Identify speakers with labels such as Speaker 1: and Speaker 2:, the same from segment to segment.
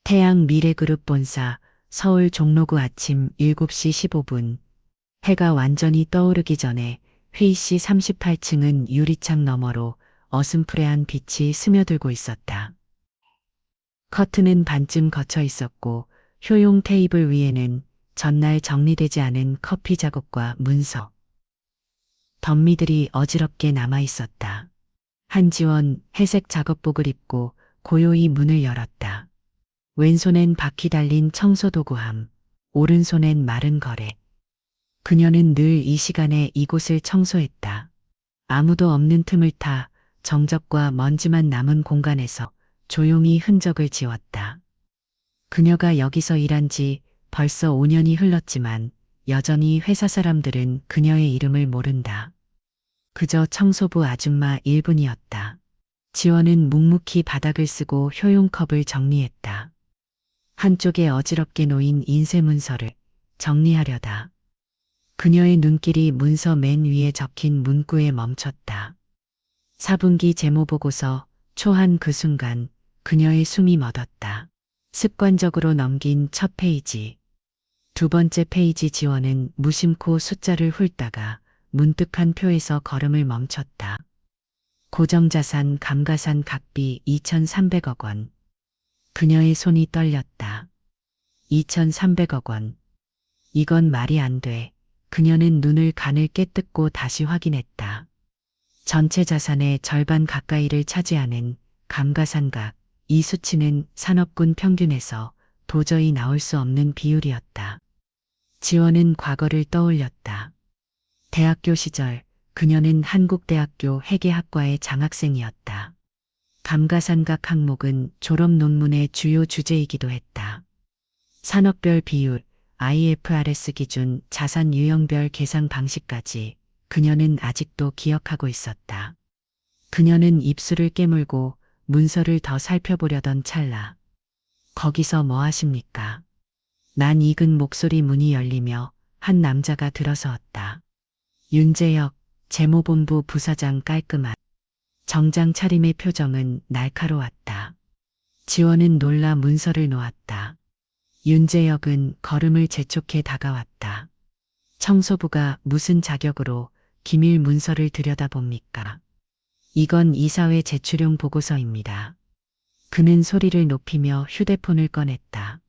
Speaker 1: 태양 미래그룹 본사 서울 종로구 아침 7시 15분. 해가 완전히 떠오르기 전에 회의실 38층은 유리창 너머로 어슴푸레한 빛이 스며들고 있었다. 커튼은 반쯤 걷혀 있었고 효용 테이블 위에는 전날 정리되지 않은 커피 자국과 문서, 덤미들이 어지럽게 남아 있었다. 한지원 회색 작업복을 입고 고요히 문을 열었다. 왼손엔 바퀴 달린 청소도구함, 오른손엔 마른 거래. 그녀는 늘 이 시간에 이곳을 청소했다. 아무도 없는 틈을 타 정적과 먼지만 남은 공간에서 조용히 흔적을 지웠다. 그녀가 여기서 일한 지 벌써 5년이 흘렀지만 여전히 회사 사람들은 그녀의 이름을 모른다. 그저 청소부 아줌마 1분이었다. 지원은 묵묵히 바닥을 쓰고 효용컵을 정리했다. 한쪽에 어지럽게 놓인 인쇄 문서를 정리하려다. 그녀의 눈길이 문서 맨 위에 적힌 문구에 멈췄다. 4분기 재무보고서 초한 그 순간 그녀의 숨이 멎었다. 습관적으로 넘긴 첫 페이지. 두 번째 페이지. 지원은 무심코 숫자를 훑다가 문득 한 표에서 걸음을 멈췄다. 고정자산 감가상각비 2,300억 원. 그녀의 손이 떨렸다. 2,300억 원. 이건 말이 안 돼. 그녀는 눈을 가늘 깨뜨고 다시 확인했다. 전체 자산의 절반 가까이를 차지하는 감가상각. 이 수치는 산업군 평균에서 도저히 나올 수 없는 비율이었다. 지원은 과거를 떠올렸다. 대학교 시절 그녀는 한국대학교 회계학과의 장학생이었다. 감가상각 항목은 졸업 논문의 주요 주제이기도 했다. 산업별 비율, IFRS 기준 자산 유형별 계산 방식까지 그녀는 아직도 기억하고 있었다. 그녀는 입술을 깨물고 문서를 더 살펴보려던 찰나. 거기서 뭐 하십니까? 난 익은 목소리. 문이 열리며 한 남자가 들어서었다. 윤재혁 재무본부 부사장. 깔끔한 정장 차림의 표정은 날카로웠다. 지원은 놀라 문서를 놓았다. 윤재혁은 걸음을 재촉해 다가왔다. 청소부가 무슨 자격으로 기밀 문서를 들여다봅니까? 이건 이사회 제출용 보고서입니다. 그는 소리를 높이며 휴대폰을 꺼냈다.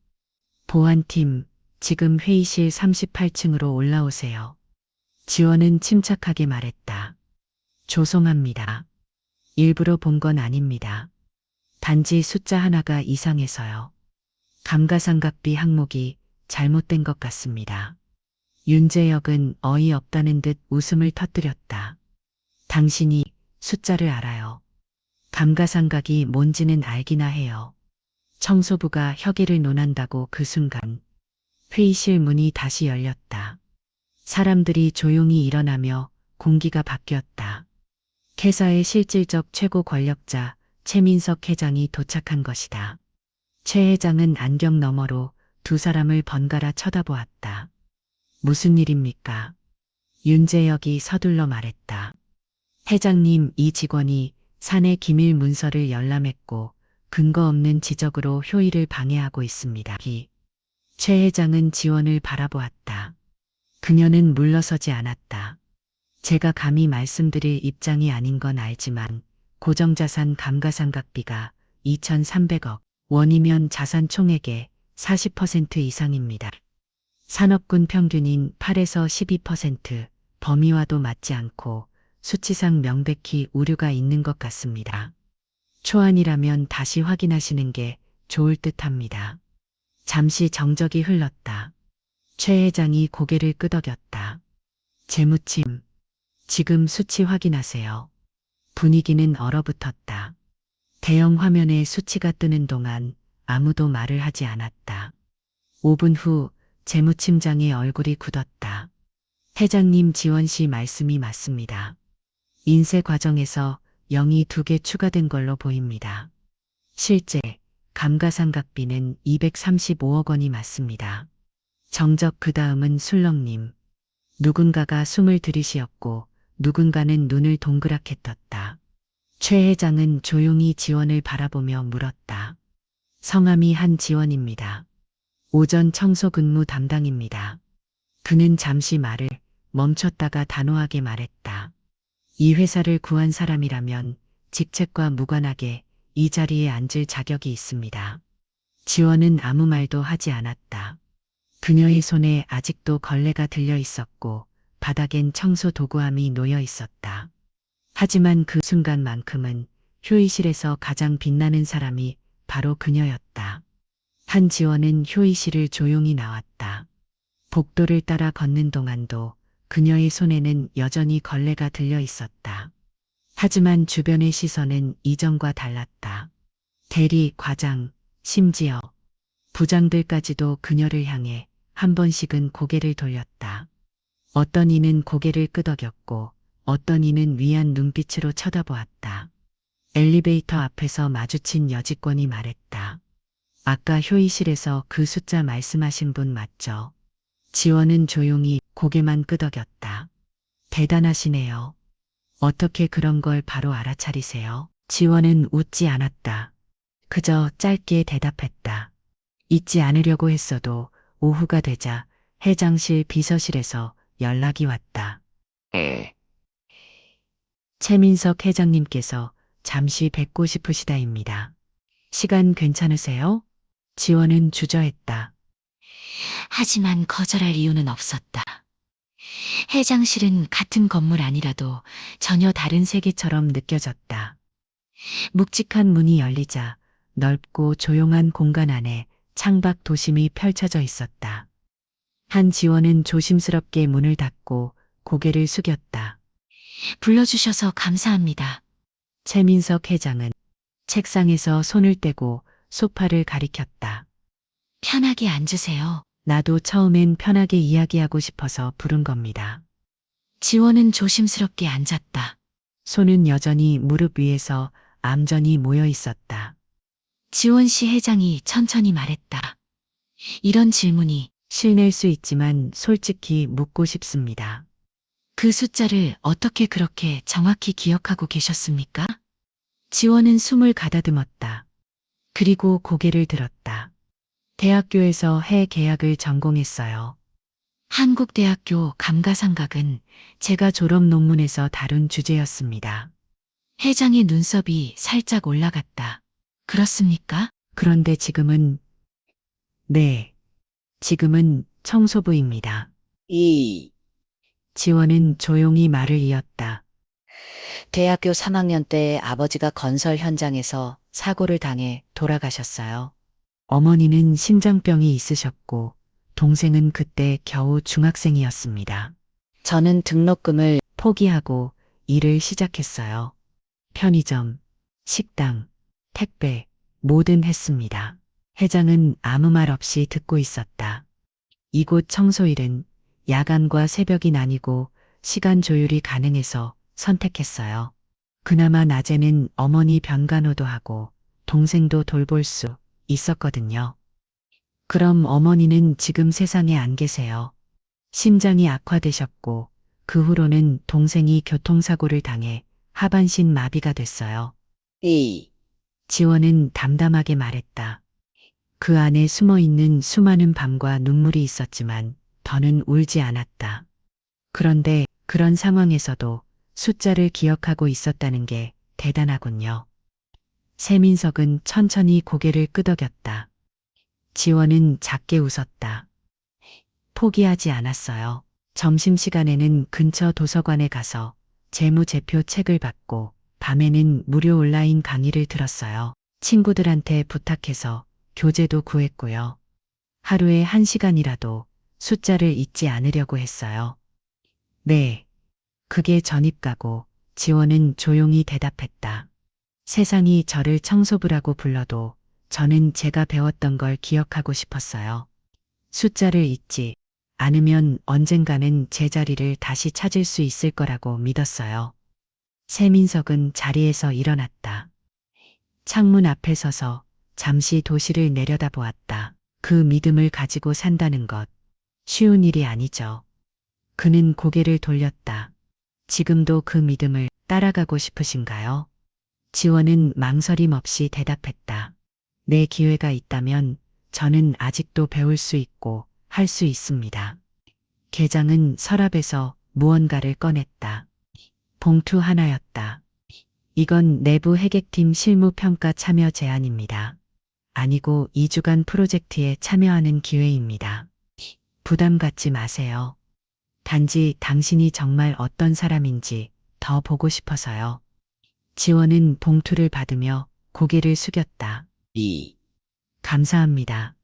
Speaker 1: 보안팀, 지금 회의실 38층으로 올라오세요. 지원은 침착하게 말했다. 죄송합니다. 일부러 본 건 아닙니다. 단지 숫자 하나가 이상해서요. 감가상각비 항목이 잘못된 것 같습니다. 윤재혁은 어이없다는 듯 웃음을 터뜨렸다. 당신이 숫자를 알아요. 감가상각이 뭔지는 알기나 해요. 청소부가 혁의를 논한다고 그 순간 회의실 문이 다시 열렸다. 사람들이 조용히 일어나며 공기가 바뀌었다. 회사의 실질적 최고 권력자 최민석 회장이 도착한 것이다. 최 회장은 안경 너머로 두 사람을 번갈아 쳐다보았다. 무슨 일입니까? 윤재혁이 서둘러 말했다. 회장님, 이 직원이 사내 기밀 문서를 열람했고 근거 없는 지적으로 효의를 방해하고 있습니다. 최 회장은 지원을 바라보았다. 그녀는 물러서지 않았다. 제가 감히 말씀드릴 입장이 아닌 건 알지만 고정자산 감가상각비가 2,300억 원이면 자산 총액의 40% 이상입니다. 산업군 평균인 8에서 12%, 범위와도 맞지 않고 수치상 명백히 오류가 있는 것 같습니다. 초안이라면 다시 확인하시는 게 좋을 듯합니다. 잠시 정적이 흘렀다. 최 회장이 고개를 끄덕였다. 재무팀, 지금 수치 확인하세요. 분위기는 얼어붙었다. 대형 화면에 수치가 뜨는 동안 아무도 말을 하지 않았다. 5분 후 재무팀장의 얼굴이 굳었다. 회장님, 지원 씨 말씀이 맞습니다. 인쇄 과정에서 0이 2개 추가된 걸로 보입니다. 실제 감가상각비는 235억 원이 맞습니다. 정적. 그 다음은 술렁님. 누군가가 숨을 들이쉬었고 누군가는 눈을 동그랗게 떴다. 최 회장은 조용히 지원을 바라보며 물었다. 성함이 한지원입니다. 오전 청소 근무 담당입니다. 그는 잠시 말을 멈췄다가 단호하게 말했다. 이 회사를 구한 사람이라면 직책과 무관하게 이 자리에 앉을 자격이 있습니다. 지원은 아무 말도 하지 않았다. 그녀의 손에 아직도 걸레가 들려 있었고 바닥엔 청소 도구함이 놓여 있었다. 하지만 그 순간만큼은 효의실에서 가장 빛나는 사람이 바로 그녀였다. 한지원은 효의실을 조용히 나왔다. 복도를 따라 걷는 동안도 그녀의 손에는 여전히 걸레가 들려 있었다. 하지만 주변의 시선은 이전과 달랐다. 대리, 과장, 심지어 부장들까지도 그녀를 향해 한 번씩은 고개를 돌렸다. 어떤 이는 고개를 끄덕였고 어떤 이는 위안 눈빛으로 쳐다보았다. 엘리베이터 앞에서 마주친 여직원이 말했다. 아까 효의실에서 그 숫자 말씀하신 분 맞죠? 지원은 조용히 고개만 끄덕였다. 대단하시네요. 어떻게 그런 걸 바로 알아차리세요? 지원은 웃지 않았다. 그저 짧게 대답했다. 잊지 않으려고 했어도 오후가 되자 회장실 비서실에서 연락이 왔다. 최민석 회장님께서 잠시 뵙고 싶으시다입니다. 시간 괜찮으세요? 지원은 주저했다.
Speaker 2: 하지만 거절할 이유는 없었다. 회장실은 같은 건물 아니라도 전혀 다른
Speaker 1: 세계처럼 느껴졌다. 묵직한 문이 열리자 넓고 조용한 공간 안에 창밖 도심이 펼쳐져 있었다. 한지원은 조심스럽게 문을 닫고 고개를 숙였다.
Speaker 2: 불러주셔서 감사합니다.
Speaker 1: 최민석 회장은 책상에서 손을 떼고 소파를 가리켰다.
Speaker 2: 편하게 앉으세요.
Speaker 1: 나도 처음엔 편하게 이야기하고 싶어서 부른 겁니다.
Speaker 2: 지원은 조심스럽게 앉았다.
Speaker 1: 손은 여전히 무릎 위에서 암전이 모여 있었다.
Speaker 2: 지원 씨 회장이 천천히 말했다. 이런 질문이
Speaker 1: 실낼 수 있지만 솔직히 묻고 싶습니다.
Speaker 2: 그 숫자를 어떻게 그렇게 정확히 기억하고 계셨습니까?
Speaker 1: 지원은 숨을 가다듬었다. 그리고 고개를 들었다. 대학교에서 해 계약을 전공했어요.
Speaker 2: 한국대학교 감가상각은
Speaker 1: 제가 졸업 논문에서 다룬 주제였습니다.
Speaker 2: 회장의 눈썹이 살짝 올라갔다. 그렇습니까?
Speaker 1: 그런데 지금은, 네, 지금은 청소부입니다. 지원은 조용히 말을 이었다. 대학교 3학년 때 아버지가 건설 현장에서 사고를 당해 돌아가셨어요. 어머니는 심장병이 있으셨고 동생은 그때 겨우 중학생이었습니다. 저는 등록금을 포기하고 일을 시작했어요. 편의점, 식당, 택배, 뭐든 했습니다. 회장은 아무 말 없이 듣고 있었다. 이곳 청소일은 야간과 새벽이 나뉘고 시간 조율이 가능해서 선택했어요. 그나마 낮에는 어머니 변간호도 하고 동생도 돌볼 수 있었거든요. 그럼 어머니는 지금 세상에 안 계세요. 심장이 악화되셨고 그 후로는 동생이 교통사고를 당해 하반신 마비가 됐어요. 지원은 담담하게 말했다. 그 안에 숨어 있는 수많은 밤과 눈물이 있었지만 더는 울지 않았다. 그런데 그런 상황에서도 숫자를 기억하고 있었다는 게 대단하군요. 세민석은 천천히 고개를 끄덕였다. 지원은 작게 웃었다. 포기하지 않았어요. 점심시간에는 근처 도서관에 가서 재무제표 책을 받고 밤에는 무료 온라인 강의를 들었어요. 친구들한테 부탁해서 교재도 구했고요. 하루에 1시간이라도 숫자를 잊지 않으려고 했어요. 네. 그게 전입가고 지원은 조용히 대답했다. 세상이 저를 청소부라고 불러도 저는 제가 배웠던 걸 기억하고 싶었어요. 숫자를 잊지 않으면 언젠가는 제 자리를 다시 찾을 수 있을 거라고 믿었어요. 세민석은 자리에서 일어났다. 창문 앞에 서서 잠시 도시를 내려다보았다. 그 믿음을 가지고 산다는 것, 쉬운 일이 아니죠. 그는 고개를 돌렸다. 지금도 그 믿음을 따라가고 싶으신가요? 지원은 망설임 없이 대답했다. 내 기회가 있다면 저는 아직도 배울 수 있고 할 수 있습니다. 계장은 서랍에서 무언가를 꺼냈다. 봉투 하나였다. 이건 내부 회계팀 실무평가 참여 제안입니다. 아니고 2주간 프로젝트에 참여하는 기회입니다. 부담 갖지 마세요. 단지 당신이 정말 어떤 사람인지 더 보고 싶어서요. 지원은 봉투를 받으며 고개를 숙였다. 감사합니다.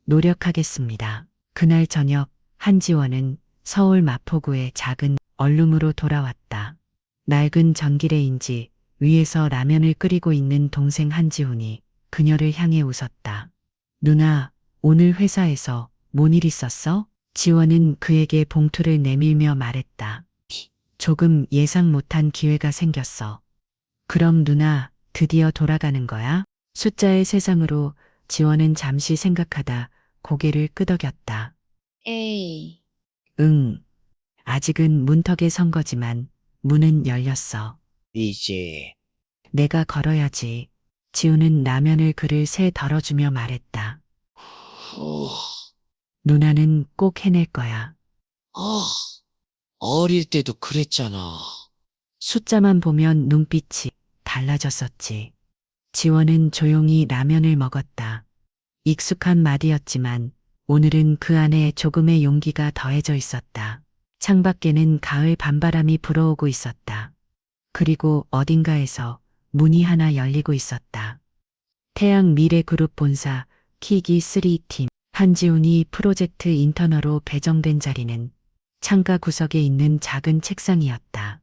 Speaker 1: 노력하겠습니다. 그날 저녁 한지원은 서울 마포구의 작은 원룸으로 돌아왔다. 낡은 전기레인지 위에서 라면을 끓이고 있는 동생 한지훈이 그녀를 향해 웃었다. 누나, 오늘 회사에서 뭔 일 있었어? 지원은 그에게 봉투를 내밀며 말했다. 조금 예상 못한 기회가 생겼어. 그럼 누나, 드디어 돌아가는 거야? 숫자의 세상으로 지원은 잠시 생각하다 고개를 끄덕였다.
Speaker 3: 에이,
Speaker 1: 응. 아직은 문턱에 선 거지만 문은 열렸어.
Speaker 4: 이제
Speaker 1: 내가 걸어야지. 지우는 라면을 그를 새 덜어주며 말했다.
Speaker 4: 어,
Speaker 1: 누나는 꼭 해낼 거야.
Speaker 4: 어, 어릴 때도 그랬잖아.
Speaker 1: 숫자만 보면 눈빛이 달라졌었지. 지원은 조용히 라면을 먹었다. 익숙한 말이었지만 오늘은 그 안에 조금의 용기가 더해져 있었다. 창밖에는 가을 밤바람이 불어오고 있었다. 그리고 어딘가에서 문이 하나 열리고 있었다. 태양 미래그룹 본사 키기 3팀 한지훈이 프로젝트 인터너로 배정된 자리는 창가 구석에 있는 작은 책상이었다.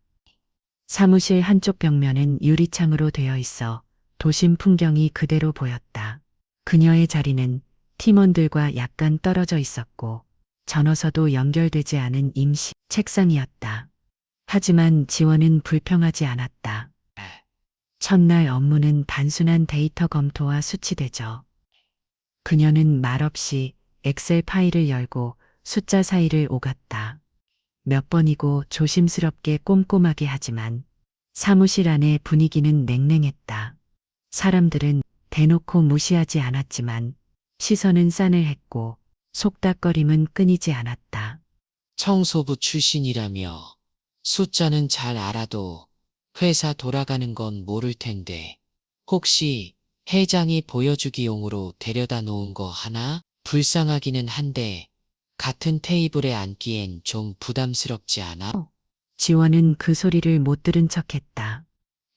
Speaker 1: 사무실 한쪽 벽면은 유리창으로 되어 있어 도심 풍경이 그대로 보였다. 그녀의 자리는 팀원들과 약간 떨어져 있었고 전어서도 연결되지 않은 임시 책상이었다. 하지만 지원은 불평하지 않았다. 첫날 업무는 단순한 데이터 검토와 수치 대저. 그녀는 말없이 엑셀 파일을 열고 숫자 사이를 오갔다. 몇 번이고 조심스럽게 꼼꼼하게 하지만 사무실 안의 분위기는 냉랭했다. 사람들은 대놓고 무시하지 않았지만 시선은 싸늘했고 속닥거림은 끊이지 않았다.
Speaker 4: 청소부 출신이라며 숫자는 잘 알아도 회사 돌아가는 건 모를 텐데 혹시 회장이 보여주기용으로 데려다 놓은 거 하나? 불쌍하기는 한데 같은 테이블에 앉기엔 좀 부담스럽지 않아?
Speaker 1: 지원은 그 소리를 못 들은 척했다.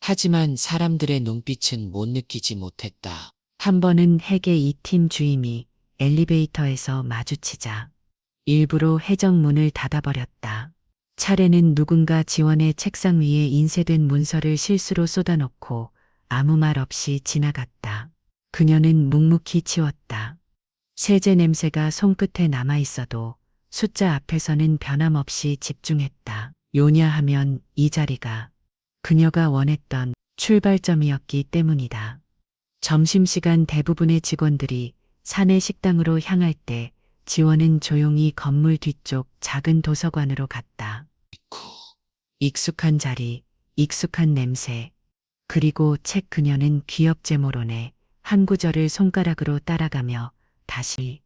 Speaker 4: 하지만 사람들의 눈빛은 못 느끼지 못했다.
Speaker 1: 한 번은 핵의 이 팀 주임이 엘리베이터에서 마주치자 일부러 해적문을 닫아버렸다. 차례는 누군가 지원의 책상 위에 인쇄된 문서를 실수로 쏟아놓고 아무 말 없이 지나갔다. 그녀는 묵묵히 치웠다. 세제 냄새가 손끝에 남아있어도 숫자 앞에서는 변함없이 집중했다. 요냐하면 이 자리가 그녀가 원했던 출발점이었기 때문이다. 점심시간 대부분의 직원들이 사내 식당으로 향할 때 지원은 조용히 건물 뒤쪽 작은 도서관으로 갔다. 익숙한 자리, 익숙한 냄새, 그리고 책. 그녀는 기억 제모론에 한 구절을 손가락으로 따라가며 다시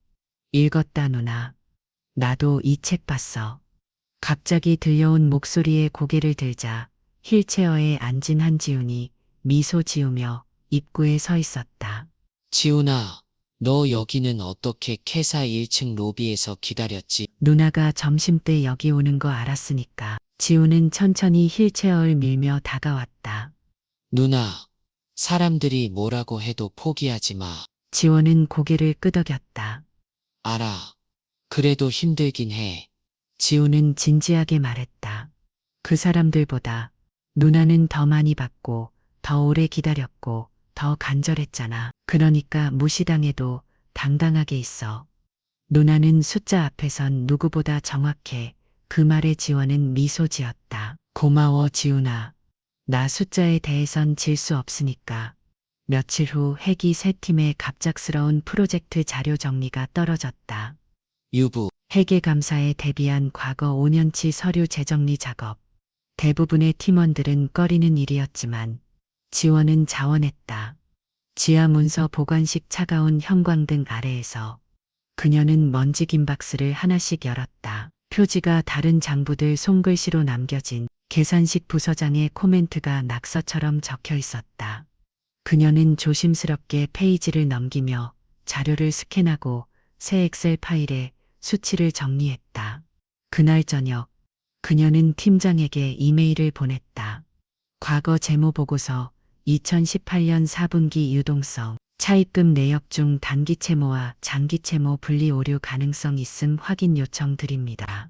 Speaker 1: 읽었다. 누나, 나도 이 책 봤어. 갑자기 들려온 목소리에 고개를 들자 휠체어에 앉은 한지훈이 미소 지으며 입구에 서 있었다.
Speaker 4: 지훈아, 너 여기는 어떻게 캐사 1층 로비에서 기다렸지?
Speaker 1: 누나가 점심때 여기 오는 거 알았으니까. 지우는 천천히 휠체어를 밀며 다가왔다.
Speaker 4: 누나, 사람들이 뭐라고 해도 포기하지 마.
Speaker 1: 지원은 고개를 끄덕였다.
Speaker 4: 알아. 그래도 힘들긴 해.
Speaker 1: 지우는 진지하게 말했다. 그 사람들보다 누나는 더 많이 받고 더 오래 기다렸고 더 간절했잖아. 그러니까 무시당해도 당당하게 있어. 누나는 숫자 앞에선 누구보다 정확해. 그 말에 지원은 미소 지었다. 고마워 지훈아. 나 숫자에 대해선 질 수 없으니까. 며칠 후 회기 세 팀의 갑작스러운 프로젝트 자료 정리가 떨어졌다.
Speaker 4: 유부,
Speaker 1: 회계감사에 대비한 과거 5년치 서류 재정리 작업. 대부분의 팀원들은 꺼리는 일이었지만 지원은 자원했다. 지하 문서 보관식 차가운 형광등 아래에서 그녀는 먼지 긴 박스를 하나씩 열었다. 표지가 다른 장부들 손글씨로 남겨진 계산식 부서장의 코멘트가 낙서처럼 적혀 있었다. 그녀는 조심스럽게 페이지를 넘기며 자료를 스캔하고 새 엑셀 파일에 수치를 정리했다. 그날 저녁, 그녀는 팀장에게 이메일을 보냈다. 과거 재무 보고서 2018년 4분기 유동성, 차입금 내역 중 단기 채무와 장기 채무 분리 오류 가능성 있음 확인 요청 드립니다.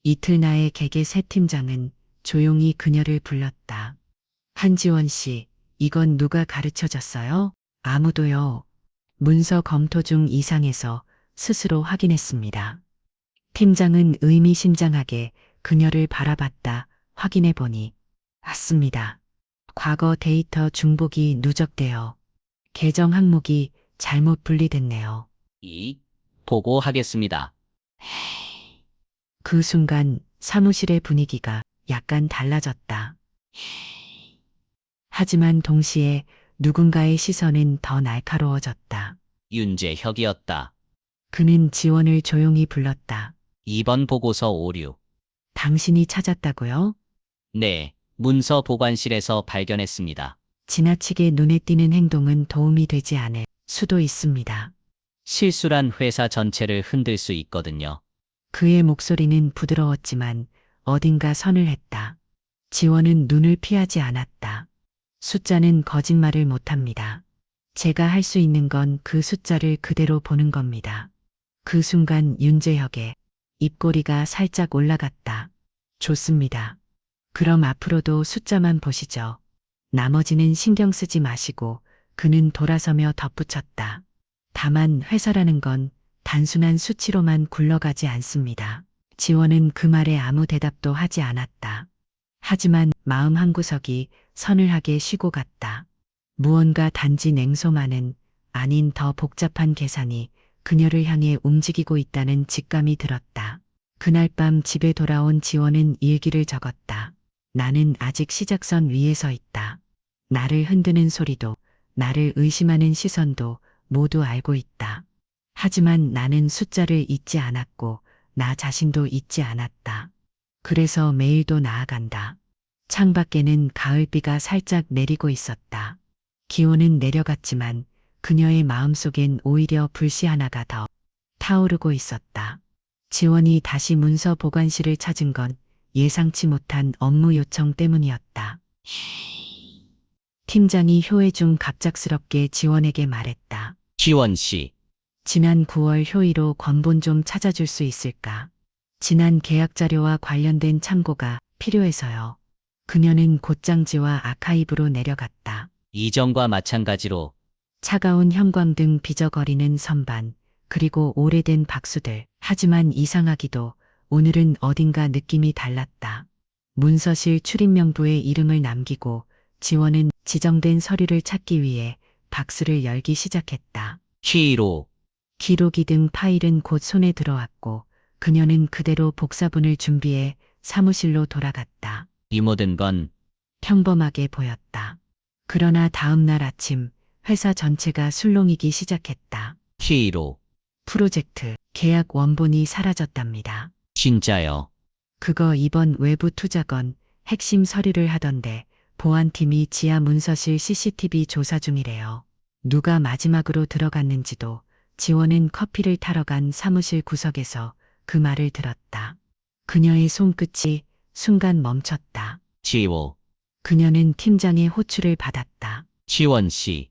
Speaker 1: 이틀나의 개개 새 팀장은 조용히 그녀를 불렀다. 한지원 씨, 이건 누가 가르쳐 줬어요? 아무도요. 문서 검토 중 이상해서 스스로 확인했습니다. 팀장은 의미심장하게 그녀를 바라봤다. 확인해 보니 맞습니다. 과거 데이터 중복이 누적되어 계정 항목이 잘못 분리됐네요.
Speaker 3: 보고하겠습니다.
Speaker 1: 그 순간 사무실의 분위기가 약간 달라졌다. 하지만 동시에 누군가의 시선은 더 날카로워졌다.
Speaker 3: 윤재혁이었다.
Speaker 1: 그는 지원을 조용히 불렀다.
Speaker 3: 이번 보고서 오류.
Speaker 1: 당신이 찾았다고요?
Speaker 3: 네, 문서 보관실에서 발견했습니다.
Speaker 1: 지나치게 눈에 띄는 행동은 도움이 되지 않을 수도 있습니다.
Speaker 3: 실수란 회사 전체를 흔들 수 있거든요.
Speaker 1: 그의 목소리는 부드러웠지만 어딘가 선을 했다. 지원은 눈을 피하지 않았다. 숫자는 거짓말을 못합니다. 제가 할 수 있는 건 그 숫자를 그대로 보는 겁니다. 그 순간 윤재혁의 입꼬리가 살짝 올라갔다. 좋습니다. 그럼 앞으로도 숫자만 보시죠. 나머지는 신경 쓰지 마시고 그는 돌아서며 덧붙였다. 다만 회사라는 건 단순한 수치로만 굴러가지 않습니다. 지원은 그 말에 아무 대답도 하지 않았다. 하지만 마음 한구석이 서늘하게 쉬고 갔다. 무언가 단지 냉소만은 아닌 더 복잡한 계산이 그녀를 향해 움직이고 있다는 직감이 들었다. 그날 밤 집에 돌아온 지원은 일기를 적었다. 나는 아직 시작선 위에 서 있다. 나를 흔드는 소리도, 나를 의심하는 시선도 모두 알고 있다. 하지만 나는 숫자를 잊지 않았고 나 자신도 잊지 않았다. 그래서 매일도 나아간다. 창밖에는 가을비가 살짝 내리고 있었다. 기온은 내려갔지만 그녀의 마음속엔 오히려 불씨 하나가 더 타오르고 있었다. 지원이 다시 문서 보관실을 찾은 건 예상치 못한 업무 요청 때문이었다. 팀장이 효의 중 갑작스럽게 지원에게 말했다.
Speaker 3: 지원 씨,
Speaker 1: 지난 9월 효의로 권본 좀 찾아줄 수 있을까? 지난 계약 자료와 관련된 참고가 필요해서요. 그녀는 곧장지와 아카이브로 내려갔다.
Speaker 3: 이전과 마찬가지로
Speaker 1: 차가운 형광등 비저거리는 선반, 그리고 오래된 박수들. 하지만 이상하기도 오늘은 어딘가 느낌이 달랐다. 문서실 출입명부에 이름을 남기고 지원은 지정된 서류를 찾기 위해 박스를 열기 시작했다.
Speaker 3: 키로
Speaker 1: 기록이 등 파일은 곧 손에 들어왔고 그녀는 그대로 복사본을 준비해 사무실로 돌아갔다.
Speaker 3: 이 모든 건
Speaker 1: 평범하게 보였다. 그러나 다음 날 아침 회사 전체가 술렁이기 시작했다.
Speaker 3: 키로
Speaker 1: 프로젝트 계약 원본이 사라졌답니다.
Speaker 3: 진짜요.
Speaker 1: 그거 이번 외부 투자건 핵심 서류를 하던데 보안팀이 지하 문서실 CCTV 조사 중이래요. 누가 마지막으로 들어갔는지도. 지원은 커피를 타러 간 사무실 구석에서 그 말을 들었다. 그녀의 손끝이 순간 멈췄다.
Speaker 3: 지호,
Speaker 1: 그녀는 팀장의 호출을 받았다.
Speaker 3: 지원 씨,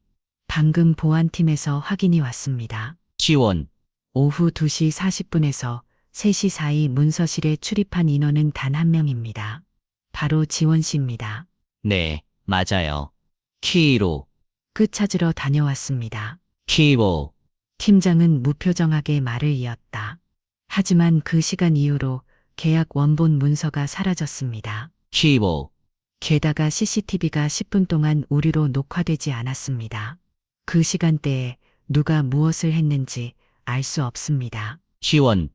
Speaker 1: 방금 보안팀에서 확인이 왔습니다.
Speaker 3: 지원,
Speaker 1: 오후 2시 40분에서 3시 사이 문서실에 출입한 인원은 단 한 명입니다. 바로 지원 씨입니다.
Speaker 3: 네, 맞아요. 키로,
Speaker 1: 끝 찾으러 다녀왔습니다.
Speaker 3: 키로,
Speaker 1: 팀장은 무표정하게 말을 이었다. 하지만 그 시간 이후로 계약 원본 문서가 사라졌습니다.
Speaker 3: 키로,
Speaker 1: 게다가 CCTV가 10분 동안 오류로 녹화되지 않았습니다. 그 시간대에 누가 무엇을 했는지 알 수 없습니다.
Speaker 3: 지원,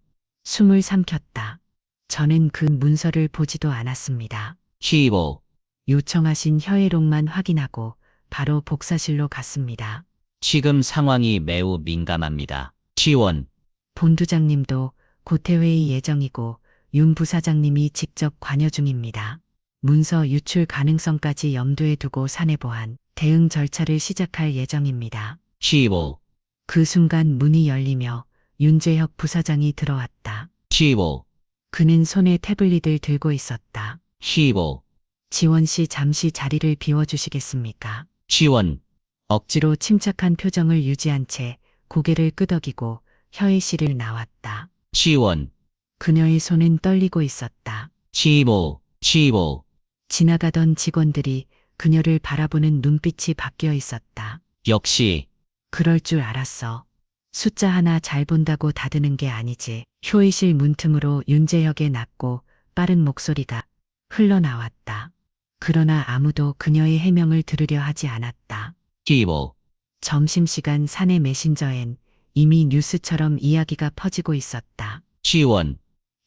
Speaker 1: 숨을 삼켰다. 저는 그 문서를 보지도 않았습니다.
Speaker 3: 키로,
Speaker 1: 요청하신 혀의록만 확인하고 바로 복사실로 갔습니다.
Speaker 3: 지금 상황이 매우 민감합니다. 지원.
Speaker 1: 본부장님도 고태회의 예정이고 윤 부사장님이 직접 관여 중입니다. 문서 유출 가능성까지 염두에 두고 사내 보안, 대응 절차를 시작할 예정입니다.
Speaker 3: 15.
Speaker 1: 그 순간 문이 열리며 윤재혁 부사장이 들어왔다.
Speaker 3: 15.
Speaker 1: 그는 손에 태블릿을 들고 있었다.
Speaker 3: 15.
Speaker 1: 지원 씨 잠시 자리를 비워주시겠습니까?
Speaker 3: 지원.
Speaker 1: 억지로 침착한 표정을 유지한 채 고개를 끄덕이고 혀의 씨를 나왔다.
Speaker 3: 지원.
Speaker 1: 그녀의 손은 떨리고 있었다.
Speaker 3: 15. 15.
Speaker 1: 지나가던 직원들이 그녀를 바라보는 눈빛이 바뀌어 있었다.
Speaker 3: 역시.
Speaker 1: 그럴 줄 알았어. 숫자 하나 잘 본다고 다드는 게 아니지. 휴의실 문틈으로 윤재혁의 낮고 빠른 목소리가 흘러나왔다. 그러나 아무도 그녀의 해명을 들으려 하지 않았다.
Speaker 3: 15.
Speaker 1: 점심시간 사내 메신저엔 이미 뉴스처럼 이야기가 퍼지고 있었다.
Speaker 3: 지원.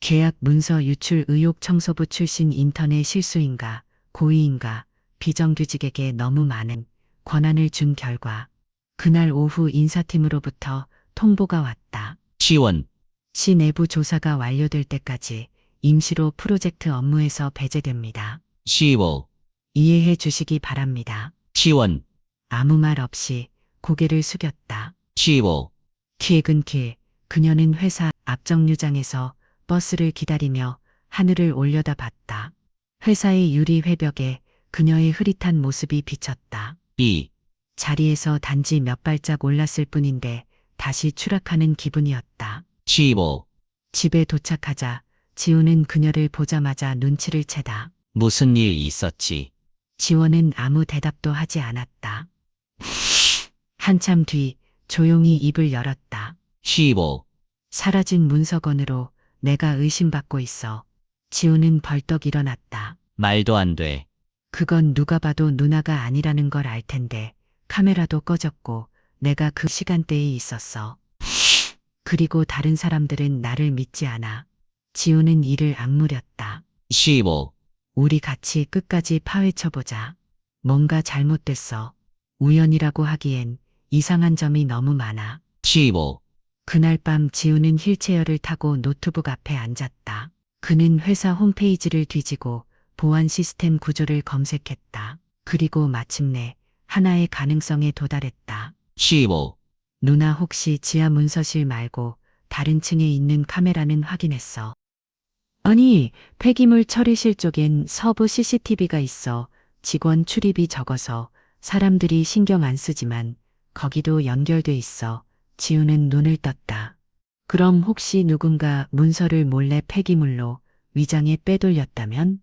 Speaker 1: 계약 문서 유출 의혹 청소부 출신 인턴의 실수인가, 고의인가, 비정규직에게 너무 많은 권한을 준 결과 그날 오후 인사팀으로부터 통보가 왔다.
Speaker 3: 지원.
Speaker 1: 시 내부 조사가 완료될 때까지 임시로 프로젝트 업무에서 배제됩니다.
Speaker 3: 15.
Speaker 1: 이해해 주시기 바랍니다.
Speaker 3: 지원.
Speaker 1: 아무 말 없이 고개를 숙였다.
Speaker 3: 15.
Speaker 1: 퇴근 길, 그녀는 회사 앞 정류장에서 버스를 기다리며 하늘을 올려다봤다. 회사의 유리 회벽에 그녀의 흐릿한 모습이 비쳤다.
Speaker 3: 2.
Speaker 1: 자리에서 단지 몇 발짝 올랐을 뿐인데 다시 추락하는 기분이었다.
Speaker 3: 15.
Speaker 1: 집에 도착하자 지우는 그녀를 보자마자 눈치를 채다.
Speaker 3: 무슨 일 있었지?
Speaker 1: 지원은 아무 대답도 하지 않았다. 한참 뒤 조용히 입을 열었다.
Speaker 3: 15.
Speaker 1: 사라진 문서건으로 내가 의심받고 있어. 지우는 벌떡 일어났다.
Speaker 3: 말도 안 돼.
Speaker 1: 그건 누가 봐도 누나가 아니라는 걸 알 텐데 카메라도 꺼졌고 내가 그 시간대에 있었어. 그리고 다른 사람들은 나를 믿지 않아. 지우는 이를 악물었다.
Speaker 3: 15.
Speaker 1: 우리 같이 끝까지 파헤쳐보자. 뭔가 잘못됐어. 우연이라고 하기엔 이상한 점이 너무 많아.
Speaker 3: 15.
Speaker 1: 그날 밤 지우는 휠체어를 타고 노트북 앞에 앉았다. 그는 회사 홈페이지를 뒤지고 보안 시스템 구조를 검색했다. 그리고 마침내 하나의 가능성에 도달했다.
Speaker 3: 15.
Speaker 1: 누나 혹시 지하 문서실 말고 다른 층에 있는 카메라는 확인했어? 아니, 폐기물 처리실 쪽엔 서부 CCTV가 있어. 직원 출입이 적어서 사람들이 신경 안 쓰지만 거기도 연결돼 있어. 지우는 눈을 떴다. 그럼 혹시 누군가 문서를 몰래 폐기물로 위장해 빼돌렸다면?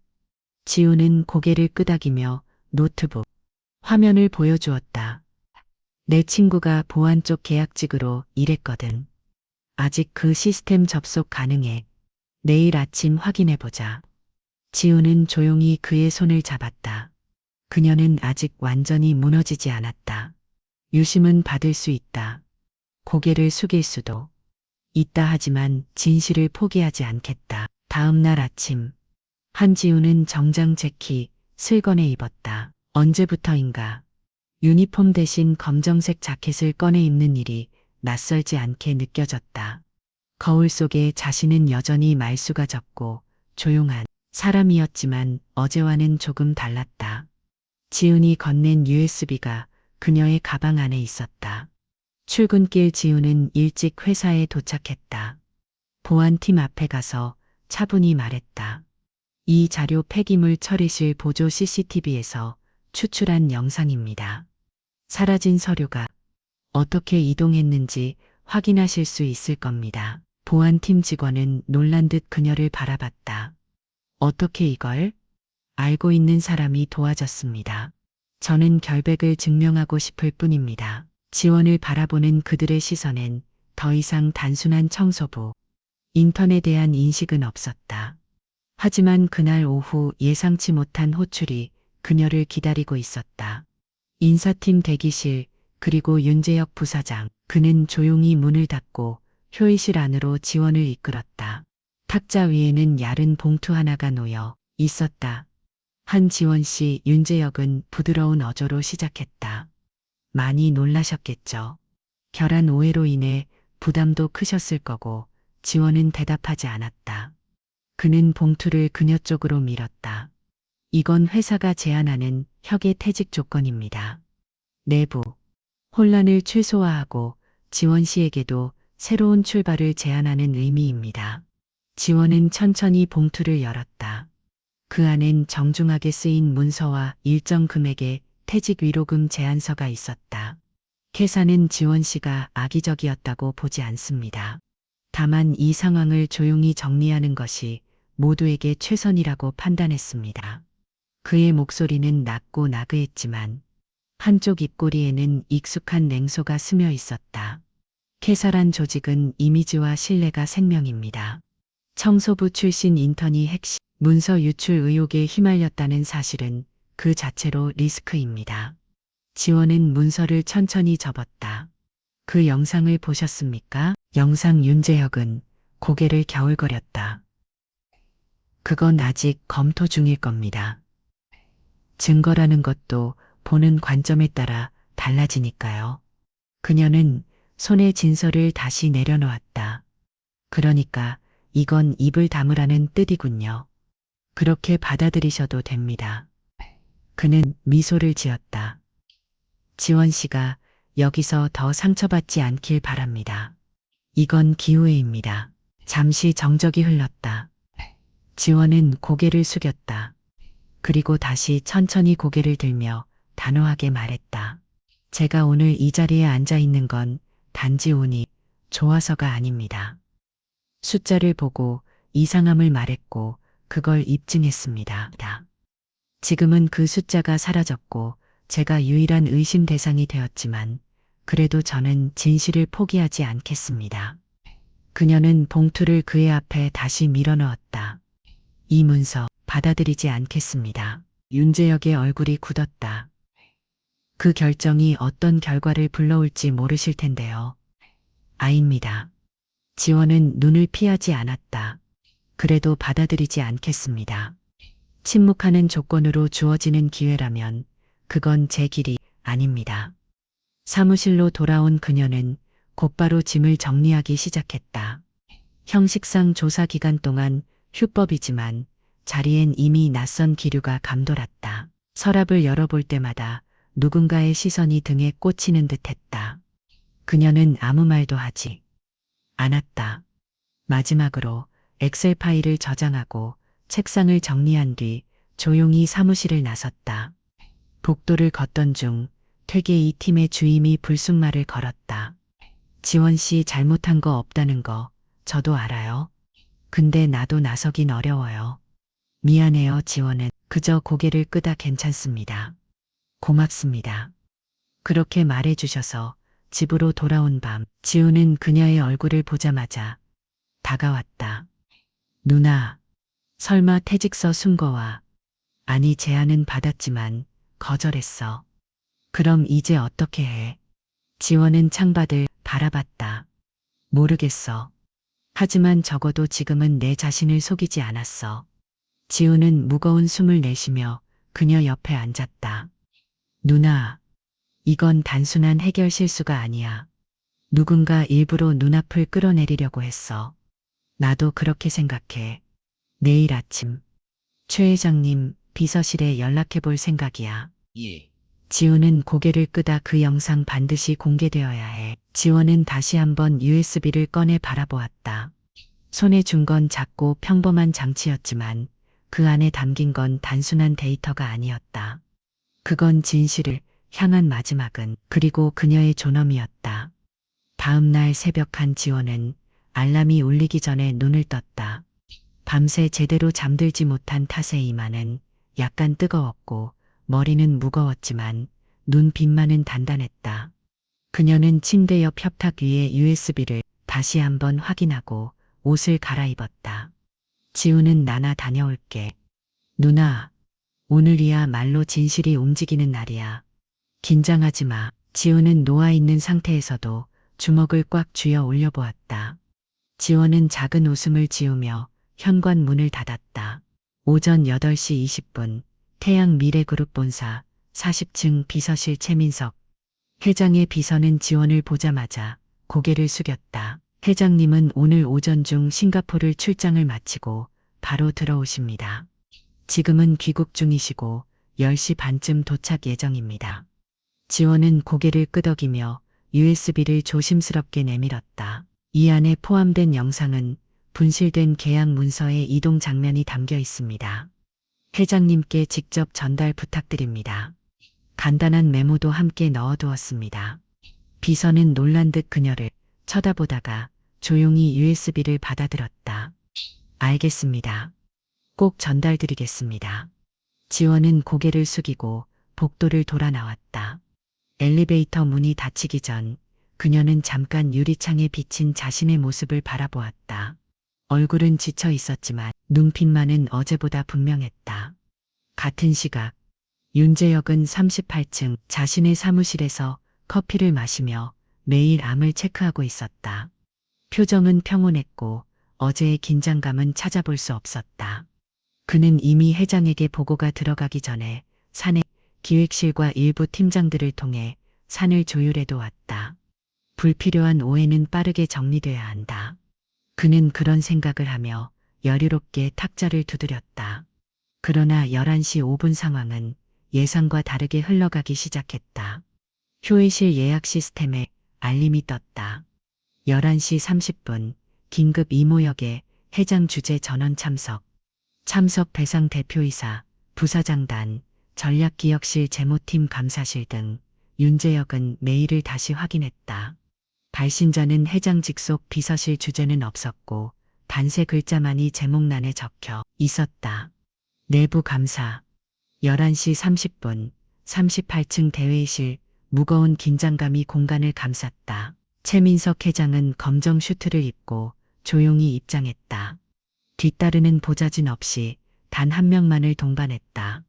Speaker 1: 지우는 고개를 끄덕이며 노트북 화면을 보여주었다. 내 친구가 보안 쪽 계약직으로 일했거든. 아직 그 시스템 접속 가능해. 내일 아침 확인해보자. 지우는 조용히 그의 손을 잡았다. 그녀는 아직 완전히 무너지지 않았다. 유심은 받을 수 있다. 고개를 숙일 수도 있다 하지만 진실을 포기하지 않겠다. 다음 날 아침 한지우는 정장 재킷 슬건에 입었다. 언제부터인가 유니폼 대신 검정색 자켓을 꺼내 입는 일이 낯설지 않게 느껴졌다. 거울 속에 자신은 여전히 말수가 적고 조용한 사람이었지만 어제와는 조금 달랐다. 지훈이 건넨 USB가 그녀의 가방 안에 있었다. 출근길 지훈은 일찍 회사에 도착했다. 보안팀 앞에 가서 차분히 말했다. 이 자료 폐기물 처리실 보조 CCTV에서 추출한 영상입니다. 사라진 서류가 어떻게 이동했는지 확인하실 수 있을 겁니다. 보안팀 직원은 놀란 듯 그녀를 바라봤다. 어떻게 이걸? 알고 있는 사람이 도와줬습니다. 저는 결백을 증명하고 싶을 뿐입니다. 지원을 바라보는 그들의 시선엔 더 이상 단순한 청소부, 인턴에 대한 인식은 없었다. 하지만 그날 오후 예상치 못한 호출이 그녀를 기다리고 있었다. 인사팀 대기실, 그리고 윤재혁 부사장. 그는 조용히 문을 닫고 휴의실 안으로 지원을 이끌었다. 탁자 위에는 얇은 봉투 하나가 놓여 있었다. 한지원 씨, 윤재혁은 부드러운 어조로 시작했다. 많이 놀라셨겠죠. 결한 오해로 인해 부담도 크셨을 거고 지원은 대답하지 않았다. 그는 봉투를 그녀 쪽으로 밀었다. 이건 회사가 제안하는 협의 퇴직 조건입니다. 내부 혼란을 최소화하고 지원 씨에게도 새로운 출발을 제안하는 의미입니다. 지원은 천천히 봉투를 열었다. 그 안엔 정중하게 쓰인 문서와 일정 금액의 퇴직 위로금 제안서가 있었다. 회사는 지원 씨가 악의적이었다고 보지 않습니다. 다만 이 상황을 조용히 정리하는 것이 모두에게 최선이라고 판단했습니다. 그의 목소리는 낮고 나그했지만 한쪽 입꼬리에는 익숙한 냉소가 스며 있었다. 회사란 조직은 이미지와 신뢰가 생명입니다. 청소부 출신 인턴이 핵심 문서 유출 의혹에 휘말렸다는 사실은 그 자체로 리스크입니다. 지원은 문서를 천천히 접었다. 그 영상을 보셨습니까? 영상. 윤재혁은 고개를 겨울거렸다. 그건 아직 검토 중일 겁니다. 증거라는 것도 보는 관점에 따라 달라지니까요. 그녀는 손에 진서를 다시 내려놓았다. 그러니까 이건 입을 다무라는 뜻이군요. 그렇게 받아들이셔도 됩니다. 그는 미소를 지었다. 지원 씨가 여기서 더 상처받지 않길 바랍니다. 이건 기회입니다. 잠시 정적이 흘렀다. 지원은 고개를 숙였다. 그리고 다시 천천히 고개를 들며 단호하게 말했다. 제가 오늘 이 자리에 앉아 있는 건 단지 운이 좋아서가 아닙니다. 숫자를 보고 이상함을 말했고 그걸 입증했습니다. 지금은 그 숫자가 사라졌고 제가 유일한 의심 대상이 되었지만 그래도 저는 진실을 포기하지 않겠습니다. 그녀는 봉투를 그의 앞에 다시 밀어넣었다. 이 문서 받아들이지 않겠습니다. 윤재혁의 얼굴이 굳었다. 그 결정이 어떤 결과를 불러올지 모르실 텐데요. 아닙니다. 지원은 눈을 피하지 않았다. 그래도 받아들이지 않겠습니다. 침묵하는 조건으로 주어지는 기회라면 그건 제 길이 아닙니다. 사무실로 돌아온 그녀는 곧바로 짐을 정리하기 시작했다. 형식상 조사 기간 동안 휴법이지만 자리엔 이미 낯선 기류가 감돌았다. 서랍을 열어볼 때마다 누군가의 시선이 등에 꽂히는 듯했다. 그녀는 아무 말도 하지 않았다. 마지막으로 엑셀 파일을 저장하고 책상을 정리한 뒤 조용히 사무실을 나섰다. 복도를 걷던 중 되게 이 팀의 주임이 불쑥말을 걸었다. 지원 씨 잘못한 거 없다는 거 저도 알아요. 근데 나도 나서긴 어려워요. 미안해요. 지원은 그저 고개를 끄다 괜찮습니다. 고맙습니다. 그렇게 말해주셔서 집으로 돌아온 밤 지우는 그녀의 얼굴을 보자마자 다가왔다. 누나, 설마 퇴직서 순거와 아니 제안은 받았지만 거절했어. 그럼 이제 어떻게 해? 지원은 창밖을 바라봤다. 모르겠어. 하지만 적어도 지금은 내 자신을 속이지 않았어. 지우는 무거운 숨을 내쉬며 그녀 옆에 앉았다. 누나, 이건 단순한 해결 실수가 아니야. 누군가 일부러 눈앞을 끌어내리려고 했어. 나도 그렇게 생각해. 내일 아침 최 회장님 비서실에 연락해 볼 생각이야.
Speaker 3: 예.
Speaker 1: 지우는 고개를 끄다 그 영상 반드시 공개되어야 해. 지원은 다시 한번 USB를 꺼내 바라보았다. 손에 준 건 작고 평범한 장치였지만 그 안에 담긴 건 단순한 데이터가 아니었다. 그건 진실을 향한 마지막은 그리고 그녀의 존엄이었다. 다음 날 새벽 한 지원은 알람이 울리기 전에 눈을 떴다. 밤새 제대로 잠들지 못한 탓에 이마는 약간 뜨거웠고 머리는 무거웠지만 눈빛만은 단단했다. 그녀는 침대 옆 협탁 위에 USB를 다시 한번 확인하고 옷을 갈아입었다. 지우는 나나 다녀올게. 누나, 오늘이야말로 진실이 움직이는 날이야. 긴장하지 마. 지우는 놓아있는 상태에서도 주먹을 꽉 쥐어 올려보았다. 지원은 작은 웃음을 지으며 현관문을 닫았다. 오전 8시 20분 태양미래그룹 본사 40층 비서실 최민석. 회장의 비서는 지원을 보자마자 고개를 숙였다. 회장님은 오늘 오전 중 싱가포르 출장을 마치고 바로 들어오십니다. 지금은 귀국 중이시고 10시 반쯤 도착 예정입니다. 지원은 고개를 끄덕이며 USB를 조심스럽게 내밀었다. 이 안에 포함된 영상은 분실된 계약 문서의 이동 장면이 담겨 있습니다. 회장님께 직접 전달 부탁드립니다. 간단한 메모도 함께 넣어두었습니다. 비서는 놀란 듯 그녀를 쳐다보다가 조용히 USB를 받아들었다. 알겠습니다. 꼭 전달드리겠습니다. 지원은 고개를 숙이고 복도를 돌아 나왔다. 엘리베이터 문이 닫히기 전 그녀는 잠깐 유리창에 비친 자신의 모습을 바라보았다. 얼굴은 지쳐 있었지만 눈빛만은 어제보다 분명했다. 같은 시각 윤재혁은 38층 자신의 사무실에서 커피를 마시며 매일 암을 체크하고 있었다. 표정은 평온했고 어제의 긴장감은 찾아볼 수 없었다. 그는 이미 회장에게 보고가 들어가기 전에 사내 기획실과 일부 팀장들을 통해 산을 조율해도 왔다. 불필요한 오해는 빠르게 정리돼야 한다. 그는 그런 생각을 하며 여유롭게 탁자를 두드렸다. 그러나 11시 5분 상황은 예상과 다르게 흘러가기 시작했다. 휴의실 예약 시스템에 알림이 떴다. 11시 30분 긴급 이모역에 회장 주재 전원 참석. 참석 배상 대표이사, 부사장단, 전략기획실 재무팀 감사실 등. 윤재혁은 메일을 다시 확인했다. 발신자는 회장 직속 비서실 주재는 없었고 단세 글자만이 제목란에 적혀 있었다. 내부 감사. 11시 30분 38층 대회의실. 무거운 긴장감이 공간을 감쌌다. 최민석 회장은 검정 슈트를 입고 조용히 입장했다. 뒤따르는 보좌진 없이 단 한 명만을 동반했다.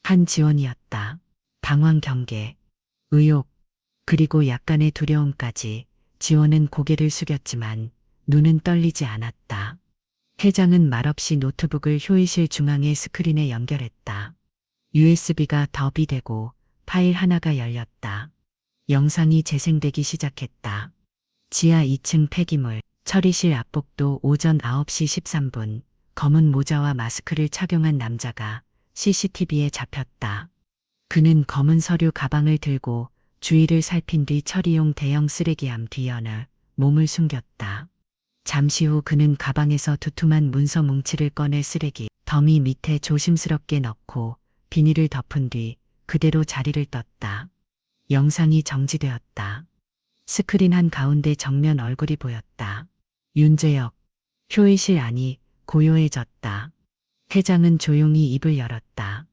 Speaker 1: 한지원이었다. 방황 경계, 의욕, 그리고 약간의 두려움까지. 지원은 고개를 숙였지만 눈은 떨리지 않았다. 회장은 말없이 노트북을 휴의실 중앙의 스크린에 연결했다. USB가 더비되고 파일 하나가 열렸다. 영상이 재생되기 시작했다. 지하 2층 폐기물, 처리실 앞복도 오전 9시 13분, 검은 모자와 마스크를 착용한 남자가 CCTV에 잡혔다. 그는 검은 서류 가방을 들고 주위를 살핀 뒤 처리용 대형 쓰레기함 뒤 어느 몸을 숨겼다. 잠시 후 그는 가방에서 두툼한 문서 뭉치를 꺼내 쓰레기 더미 밑에 조심스럽게 넣고 비닐을 덮은 뒤 그대로 자리를 떴다. 영상이 정지되었다. 스크린 한가운데 정면 얼굴이 보였다. 윤재혁. 휴의실 안이 고요해졌다. 회장은 조용히 입을 열었다.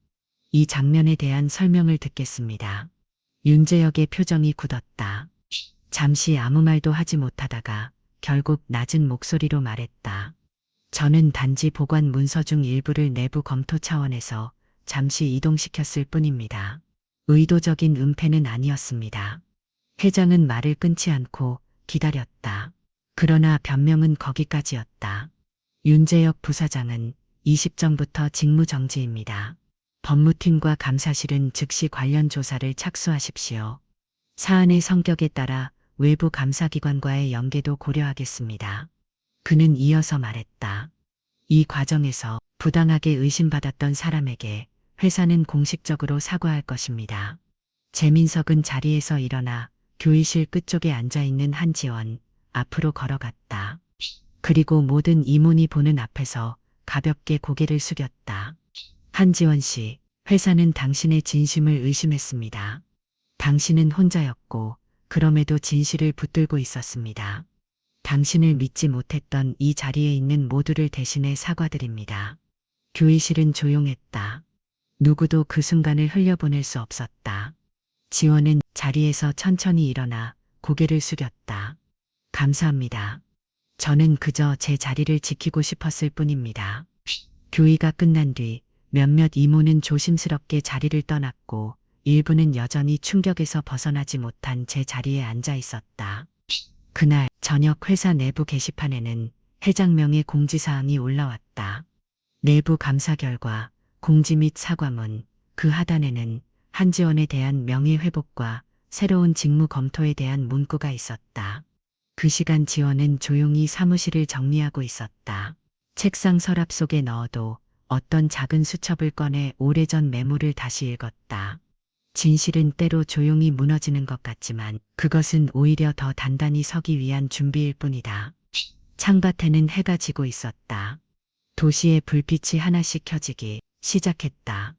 Speaker 1: 이 장면에 대한 설명을 듣겠습니다. 윤재혁의 표정이 굳었다. 잠시 아무 말도 하지 못하다가 결국 낮은 목소리로 말했다. 저는 단지 보관 문서 중 일부를 내부 검토 차원에서 잠시 이동시켰을 뿐입니다. 의도적인 은폐는 아니었습니다. 회장은 말을 끊지 않고 기다렸다. 그러나 변명은 거기까지였다. 윤재혁 부사장은 20전부터 직무정지입니다. 법무팀과 감사실은 즉시 관련 조사를 착수하십시오. 사안의 성격에 따라 외부 감사기관과의 연계도 고려하겠습니다. 그는 이어서 말했다. 이 과정에서 부당하게 의심받았던 사람에게 회사는 공식적으로 사과할 것입니다. 재민석은 자리에서 일어나 교의실 끝쪽에 앉아있는 한지원 앞으로 걸어갔다. 그리고 모든 임원이 보는 앞에서 가볍게 고개를 숙였다. 한지원 씨, 회사는 당신의 진심을 의심했습니다. 당신은 혼자였고 그럼에도 진실을 붙들고 있었습니다. 당신을 믿지 못했던 이 자리에 있는 모두를 대신해 사과드립니다. 교의실은 조용했다. 누구도 그 순간을 흘려보낼 수 없었다. 지원은 자리에서 천천히 일어나 고개를 숙였다. 감사합니다. 저는 그저 제 자리를 지키고 싶었을 뿐입니다. 교의가 끝난 뒤 몇몇 이모는 조심스럽게 자리를 떠났고 일부는 여전히 충격에서 벗어나지 못한 제 자리에 앉아 있었다. 그날 저녁 회사 내부 게시판에는 회장명의 공지사항이 올라왔다. 내부 감사 결과, 공지 및 사과문, 그 하단에는 한지원에 대한 명예회복과 새로운 직무 검토에 대한 문구가 있었다. 그 시간 지원은 조용히 사무실을 정리하고 있었다. 책상 서랍 속에 넣어도 어떤 작은 수첩을 꺼내 오래전 메모를 다시 읽었다. 진실은 때로 조용히 무너지는 것 같지만 그것은 오히려 더 단단히 서기 위한 준비일 뿐이다. 창밭에는 해가 지고 있었다. 도시의 불빛이 하나씩 켜지기 시작했다.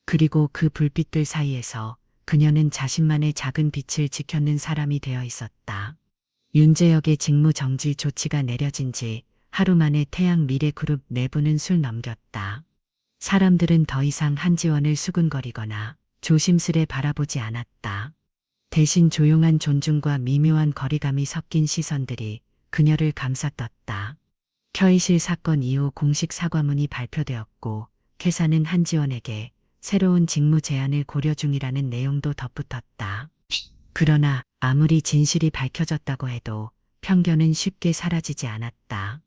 Speaker 1: 그리고 그 불빛들 사이에서 그녀는 자신만의 작은 빛을 지켜낸 사람이 되어 있었다. 윤재혁의 직무 정지 조치가 내려진 지 하루 만에 태양 미래그룹 내부는 술 넘겼다. 사람들은 더 이상 한지원을 수근거리거나 조심스레 바라보지 않았다. 대신 조용한 존중과 미묘한 거리감이 섞인 시선들이 그녀를 감싸떴다. 켜이실 사건 이후 공식 사과문이 발표되었고 회사는 한지원에게 새로운 직무 제안을 고려 중이라는 내용도 덧붙었다. 그러나 아무리 진실이 밝혀졌다고 해도 편견은 쉽게 사라지지 않았다.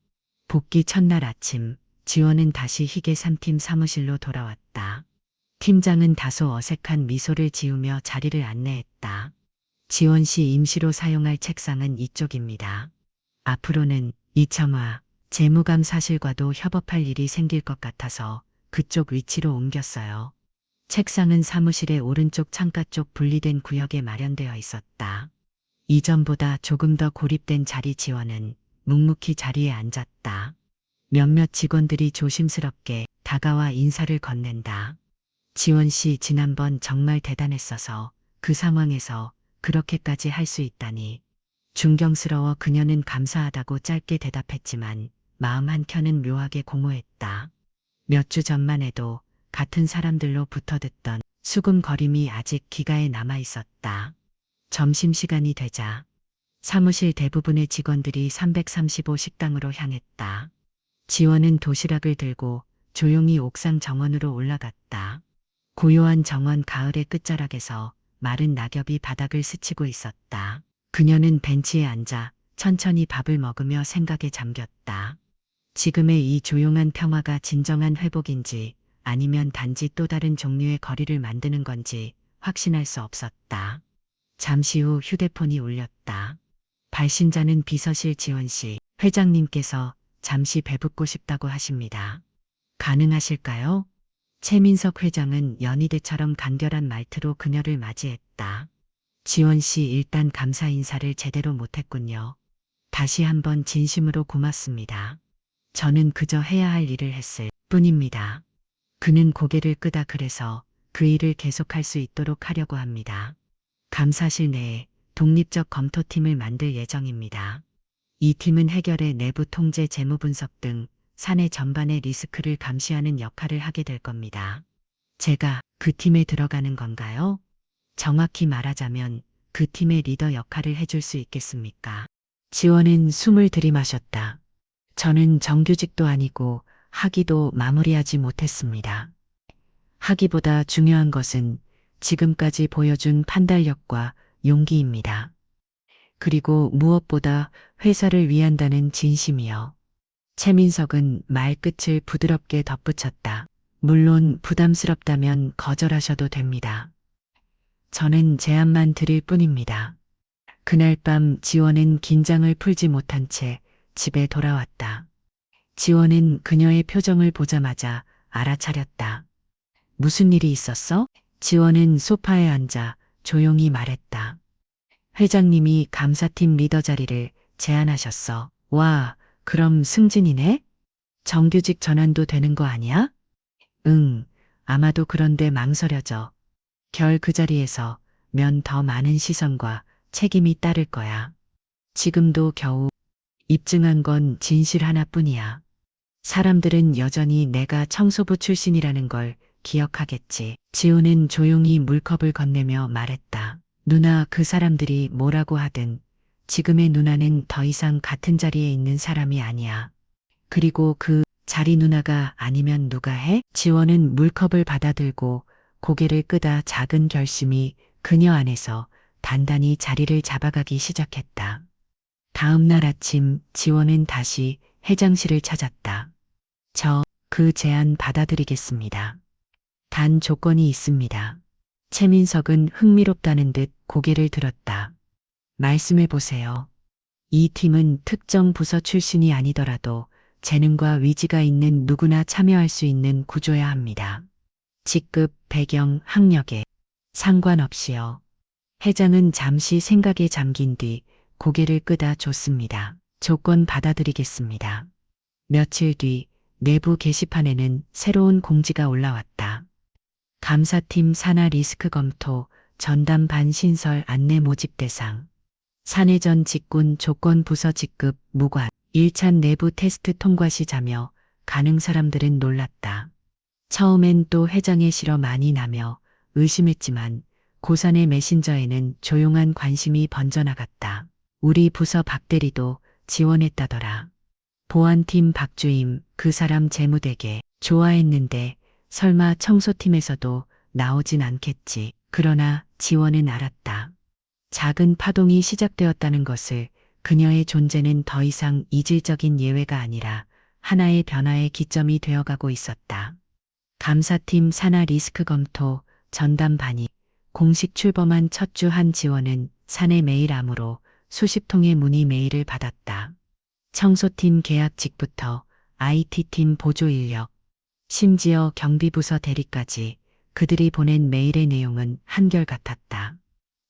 Speaker 1: 복귀 첫날 아침, 지원은 다시 희게 3팀 사무실로 돌아왔다. 팀장은 다소 어색한 미소를 지으며 자리를 안내했다. 지원 씨 임시로 사용할 책상은 이쪽입니다. 앞으로는 이청화 재무감사실과도 협업할 일이 생길 것 같아서 그쪽 위치로 옮겼어요. 책상은 사무실의 오른쪽 창가 쪽 분리된 구역에 마련되어 있었다. 이전보다 조금 더 고립된 자리 지원은 묵묵히 자리에 앉았다. 몇몇 직원들이 조심스럽게 다가와 인사를 건넨다. 지원 씨 지난번 정말 대단했어서 그 상황에서 그렇게까지 할 수 있다니. 존경스러워 그녀는 감사하다고 짧게 대답했지만 마음 한켠은 묘하게 공허했다. 몇 주 전만 해도 같은 사람들로 붙어듣던 수군거림이 아직 기가에 남아 있었다. 점심시간이 되자 사무실 대부분의 직원들이 335 식당으로 향했다. 지원은 도시락을 들고 조용히 옥상 정원으로 올라갔다. 고요한 정원 가을의 끝자락에서 마른 낙엽이 바닥을 스치고 있었다. 그녀는 벤치에 앉아 천천히 밥을 먹으며 생각에 잠겼다. 지금의 이 조용한 평화가 진정한 회복인지 아니면 단지 또 다른 종류의 거리를 만드는 건지 확신할 수 없었다. 잠시 후 휴대폰이 울렸다. 발신자는 비서실 지원 씨, 회장님께서 잠시 뵈뵙고 싶다고 하십니다. 가능하실까요? 최민석 회장은 연희대처럼 간결한 말투로 그녀를 맞이했다. 지원 씨 일단 감사 인사를 제대로 못했군요. 다시 한번 진심으로 고맙습니다. 저는 그저 해야 할 일을 했을 뿐입니다. 그는 고개를 끄다 그래서 그 일을 계속할 수 있도록 하려고 합니다. 감사실 내에 독립적 검토팀을 만들 예정입니다. 이 팀은 해결의 내부 통제 재무 분석 등 사내 전반의 리스크를 감시하는 역할을 하게 될 겁니다. 제가 그 팀에 들어가는 건가요? 정확히 말하자면 그 팀의 리더 역할을 해줄 수 있겠습니까? 지원은 숨을 들이마셨다. 저는 정규직도 아니고 학위도 마무리하지 못했습니다. 학위보다 중요한 것은 지금까지 보여준 판단력과 용기입니다. 그리고 무엇보다 회사를 위한다는 진심이요. 최민석은 말끝을 부드럽게 덧붙였다. 물론 부담스럽다면 거절하셔도 됩니다. 저는 제안만 드릴 뿐입니다. 그날 밤 지원은 긴장을 풀지 못한 채 집에 돌아왔다. 지원은 그녀의 표정을 보자마자 알아차렸다. 무슨 일이 있었어? 지원은 소파에 앉아 조용히 말했다. 회장님이 감사팀 리더 자리를 제안하셨어. 와, 그럼 승진이네? 정규직 전환도 되는 거 아니야? 응, 아마도 그런데 망설여져. 결 그 자리에서 면 더 많은 시선과 책임이 따를 거야. 지금도 겨우 입증한 건 진실 하나뿐이야. 사람들은 여전히 내가 청소부 출신이라는 걸 기억하겠지. 지우는 조용히 물컵을 건네며 말했다. 누나, 그 사람들이 뭐라고 하든 지금의 누나는 더 이상 같은 자리에 있는 사람이 아니야. 그리고 그 자리 누나가 아니면 누가 해? 지원은 물컵을 받아들고 고개를 끄다 작은 결심이 그녀 안에서 단단히 자리를 잡아가기 시작했다. 다음 날 아침 지원은 다시 회장실을 찾았다. 그 제안 받아들이겠습니다. 단 조건이 있습니다. 최민석은 흥미롭다는 듯 고개를 들었다. 말씀해 보세요. 이 팀은 특정 부서 출신이 아니더라도 재능과 위지가 있는 누구나 참여할 수 있는 구조여야 합니다. 직급, 배경, 학력에 상관없이요. 회장은 잠시 생각에 잠긴 뒤 고개를 끄다 줬습니다. 조건 받아들이겠습니다. 며칠 뒤 내부 게시판에는 새로운 공지가 올라왔다. 감사팀 산하 리스크 검토, 전담반 신설 안내 모집 대상. 사내전 직군 조건 부서 직급 무관. 1찬 내부 테스트 통과 시자며 가능 사람들은 놀랐다. 처음엔 또 회장의 실어 많이 나며 의심했지만 고산의 메신저에는 조용한 관심이 번져나갔다. 우리 부서 박대리도 지원했다더라. 보안팀 박주임 그 사람 재무되게 좋아했는데 설마 청소팀에서도 나오진 않겠지. 그러나 지원은 알았다. 작은 파동이 시작되었다는 것을 그녀의 존재는 더 이상 이질적인 예외가 아니라 하나의 변화의 기점이 되어가고 있었다. 감사팀 산하 리스크 검토 전담반이 공식 출범한 첫 주 한 지원은 사내 메일함으로 수십 통의 문의 메일을 받았다. 청소팀 계약직부터 IT팀 보조 인력, 심지어 경비부서 대리까지 그들이 보낸 메일의 내용은 한결같았다.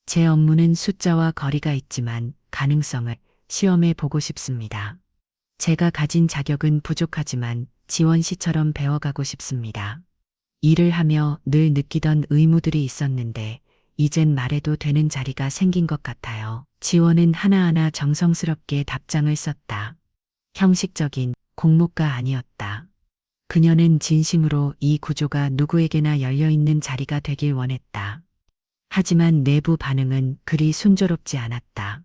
Speaker 1: 제 업무는 숫자와 거리가 있지만 가능성을 시험해 보고 싶습니다. 제가 가진 자격은 부족하지만 지원 시처럼 배워가고 싶습니다. 일을 하며 늘 느끼던 의무들이 있었는데 이젠 말해도 되는 자리가 생긴 것 같아요. 지원은 하나하나 정성스럽게 답장을 썼다. 형식적인 공모가 아니었다. 그녀는 진심으로 이 구조가 누구에게나 열려있는 자리가 되길 원했다. 하지만 내부 반응은 그리 순조롭지 않았다.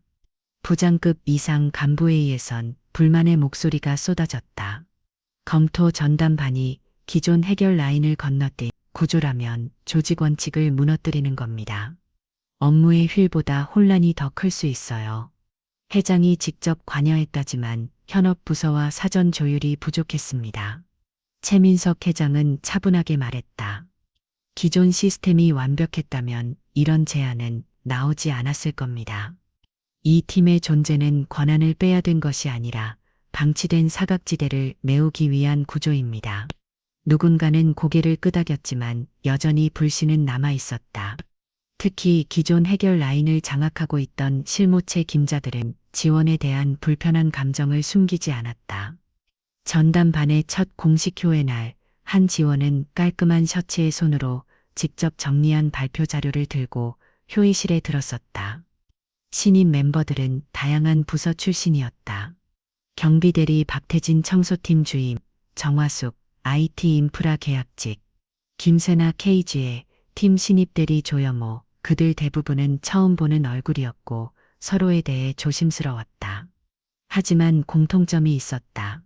Speaker 1: 부장급 이상 간부회의에선 불만의 목소리가 쏟아졌다. 검토 전담반이 기존 해결 라인을 건너뛴 구조라면 조직 원칙을 무너뜨리는 겁니다. 업무의 휠보다 혼란이 더 클 수 있어요. 회장이 직접 관여했다지만 현업 부서와 사전 조율이 부족했습니다. 최민석 회장은 차분하게 말했다. 기존 시스템이 완벽했다면 이런 제안은 나오지 않았을 겁니다. 이 팀의 존재는 권한을 빼앗은 것이 아니라 방치된 사각지대를 메우기 위한 구조입니다. 누군가는 고개를 끄덕였지만 여전히 불신은 남아 있었다. 특히 기존 해결 라인을 장악하고 있던 실무체 김자들은 지원에 대한 불편한 감정을 숨기지 않았다. 전담반의 첫 공식 효의 날, 한 지원은 깔끔한 셔츠에 손으로 직접 정리한 발표 자료를 들고 효의실에 들었었다. 신입 멤버들은 다양한 부서 출신이었다. 경비대리 박태진 청소팀 주임, 정화숙, IT 인프라 계약직, 김세나 KG의 팀 신입대리 조여모, 그들 대부분은 처음 보는 얼굴이었고 서로에 대해 조심스러웠다. 하지만 공통점이 있었다.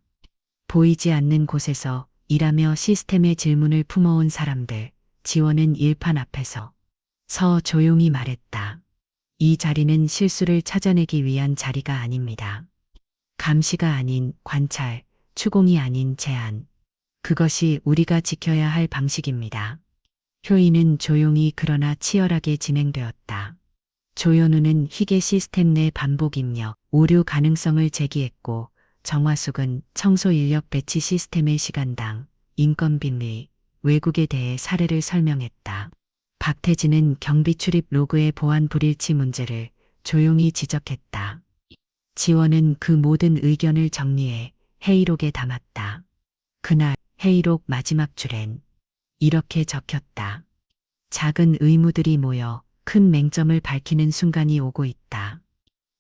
Speaker 1: 보이지 않는 곳에서 일하며 시스템의 질문을 품어온 사람들, 지원은 일판 앞에서 서 조용히 말했다. 이 자리는 실수를 찾아내기 위한 자리가 아닙니다. 감시가 아닌 관찰, 추공이 아닌 제안. 그것이 우리가 지켜야 할 방식입니다. 효의는 조용히 그러나 치열하게 진행되었다. 조현우는 희게 시스템 내 반복 입력, 오류 가능성을 제기했고 정화숙은 청소 인력 배치 시스템의 시간당, 인건비리, 왜곡에 대해 사례를 설명했다. 박태진은 경비 출입 로그의 보안 불일치 문제를 조용히 지적했다. 지원은 그 모든 의견을 정리해 회의록에 담았다. 그날 회의록 마지막 줄엔 이렇게 적혔다. 작은 의무들이 모여 큰 맹점을 밝히는 순간이 오고 있다.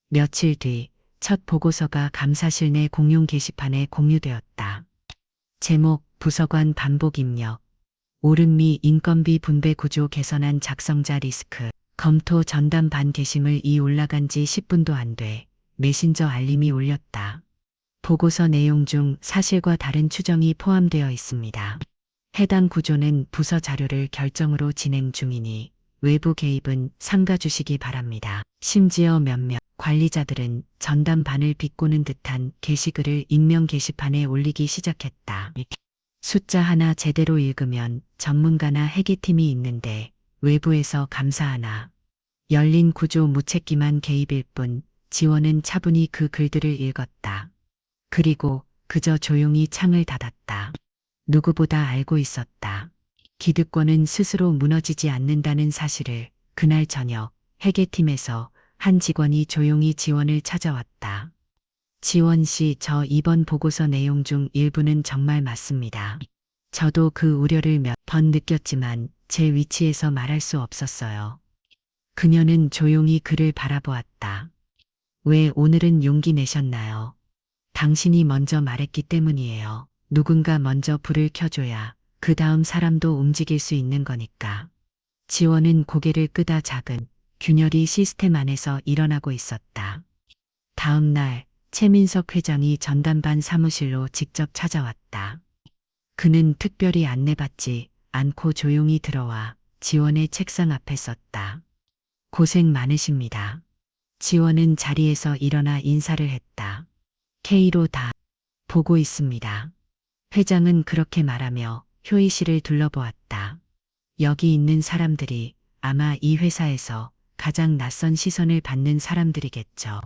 Speaker 1: 며칠 뒤 첫 보고서가 감사실 내 공용 게시판에 공유되었다. 제목 부서관 반복 입력. 옳은 미 인건비 분배 구조 개선안 작성자 리스크. 검토 전담반 게시물 이 올라간 지 10분도 안 돼 메신저 알림이 울렸다. 보고서 내용 중 사실과 다른 추정이 포함되어 있습니다. 해당 구조는 부서 자료를 결정으로 진행 중이니 외부 개입은 삼가주시기 바랍니다. 심지어 몇몇 관리자들은 전담반을 비꼬는 듯한 게시글을 익명 게시판에 올리기 시작했다. 숫자 하나 제대로 읽으면 전문가나 회계팀이 있는데 외부에서 감사하나. 열린 구조 무책임한 개입일 뿐 지원은 차분히 그 글들을 읽었다. 그리고 그저 조용히 창을 닫았다. 누구보다 알고 있었다. 기득권은 스스로 무너지지 않는다는 사실을. 그날 저녁 회계팀에서 한 직원이 조용히 지원을 찾아왔다. 지원 씨, 저 이번 보고서 내용 중 일부는 정말 맞습니다. 저도 그 우려를 몇 번 느꼈지만 제 위치에서 말할 수 없었어요. 그녀는 조용히 그를 바라보았다. 왜 오늘은 용기 내셨나요? 당신이 먼저 말했기 때문이에요. 누군가 먼저 불을 켜줘야 그 다음 사람도 움직일 수 있는 거니까. 지원은 고개를 끄다 작은 균열이 시스템 안에서 일어나고 있었다. 다음 날 최민석 회장이 전담반 사무실로 직접 찾아왔다. 그는 특별히 안내받지 않고 조용히 들어와 지원의 책상 앞에 섰다. 고생 많으십니다. 지원은 자리에서 일어나 인사를 했다. K로 다 보고 있습니다. 회장은 그렇게 말하며 효의실을 둘러보았다. 여기 있는 사람들이 아마 이 회사에서 가장 낯선 시선을 받는 사람들이겠죠.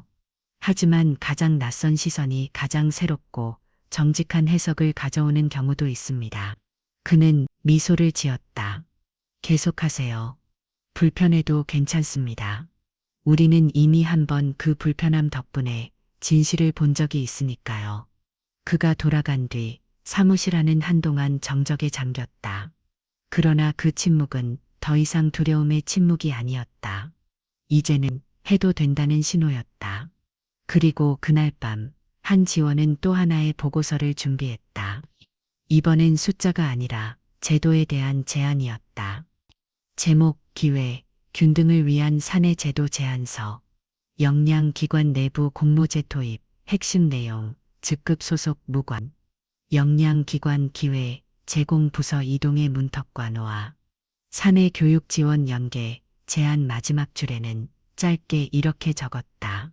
Speaker 1: 하지만 가장 낯선 시선이 가장 새롭고 정직한 해석을 가져오는 경우도 있습니다. 그는 미소를 지었다. 계속하세요. 불편해도 괜찮습니다. 우리는 이미 한번 그 불편함 덕분에 진실을 본 적이 있으니까요. 그가 돌아간 뒤 사무실 안은 한동안 정적에 잠겼다. 그러나 그 침묵은 더 이상 두려움의 침묵이 아니었다. 이제는 해도 된다는 신호였다. 그리고 그날 밤 한 지원은 또 하나의 보고서를 준비했다. 이번엔 숫자가 아니라 제도에 대한 제안이었다. 제목, 기회, 균등을 위한 사내 제도 제안서, 역량 기관 내부 공모제 도입, 핵심 내용, 직급 소속 무관, 역량 기관 기회, 제공 부서 이동의 문턱과 노화, 사내 교육 지원 연계, 제안 마지막 줄에는 짧게 이렇게 적었다.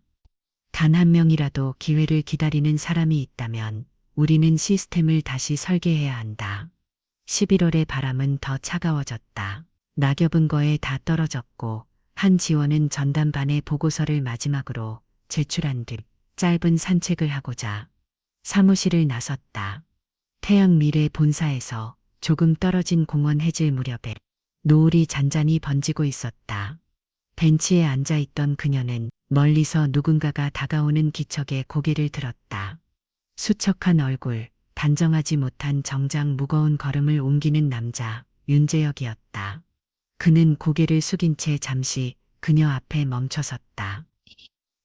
Speaker 1: 단 한 명이라도 기회를 기다리는 사람이 있다면 우리는 시스템을 다시 설계해야 한다. 11월의 바람은 더 차가워졌다. 낙엽은 거에 다 떨어졌고 한 지원은 전담반의 보고서를 마지막으로 제출한 뒤 짧은 산책을 하고자 사무실을 나섰다. 태양 미래 본사에서 조금 떨어진 공원 해질 무렵에 노을이 잔잔히 번지고 있었다. 벤치에 앉아있던 그녀는 멀리서 누군가가 다가오는 기척에 고개를 들었다. 수척한 얼굴, 단정하지 못한 정장, 무거운 걸음을 옮기는 남자, 윤재혁이었다. 그는 고개를 숙인 채 잠시 그녀 앞에 멈춰섰다.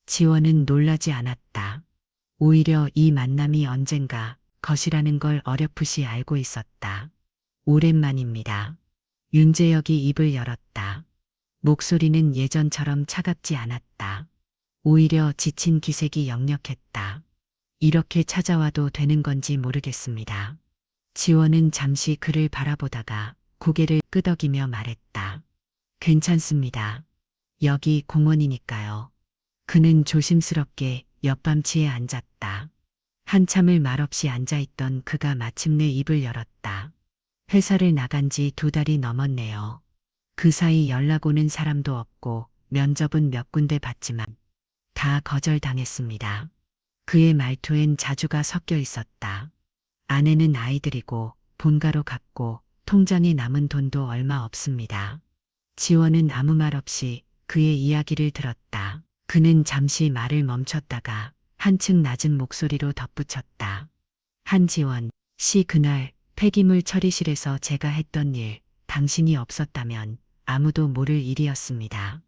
Speaker 1: 지원은 놀라지 않았다. 오히려 이 만남이 언젠가 것이라는 걸 어렴풋이 알고 있었다. 오랜만입니다. 윤재혁이 입을 열었다. 목소리는 예전처럼 차갑지 않았다. 오히려 지친 기색이 역력했다. 이렇게 찾아와도 되는 건지 모르겠습니다. 지원은 잠시 그를 바라보다가 고개를 끄덕이며 말했다. 괜찮습니다. 여기 공원이니까요. 그는 조심스럽게 옆밤치에 앉았다. 한참을 말없이 앉아있던 그가 마침내 입을 열었다. 회사를 나간 지 2달이 넘었네요. 그 사이 연락 오는 사람도 없고 면접은 몇 군데 봤지만 다 거절당했습니다. 그의 말투엔 자주가 섞여 있었다. 아내는 아이들이고 본가로 갔고 통장에 남은 돈도 얼마 없습니다. 지원은 아무 말 없이 그의 이야기를 들었다. 그는 잠시 말을 멈췄다가 한층 낮은 목소리로 덧붙였다. 한지원 씨, 그날 폐기물 처리실에서 제가 했던 일, 당신이 없었다면 아무도 모를 일이었습니다.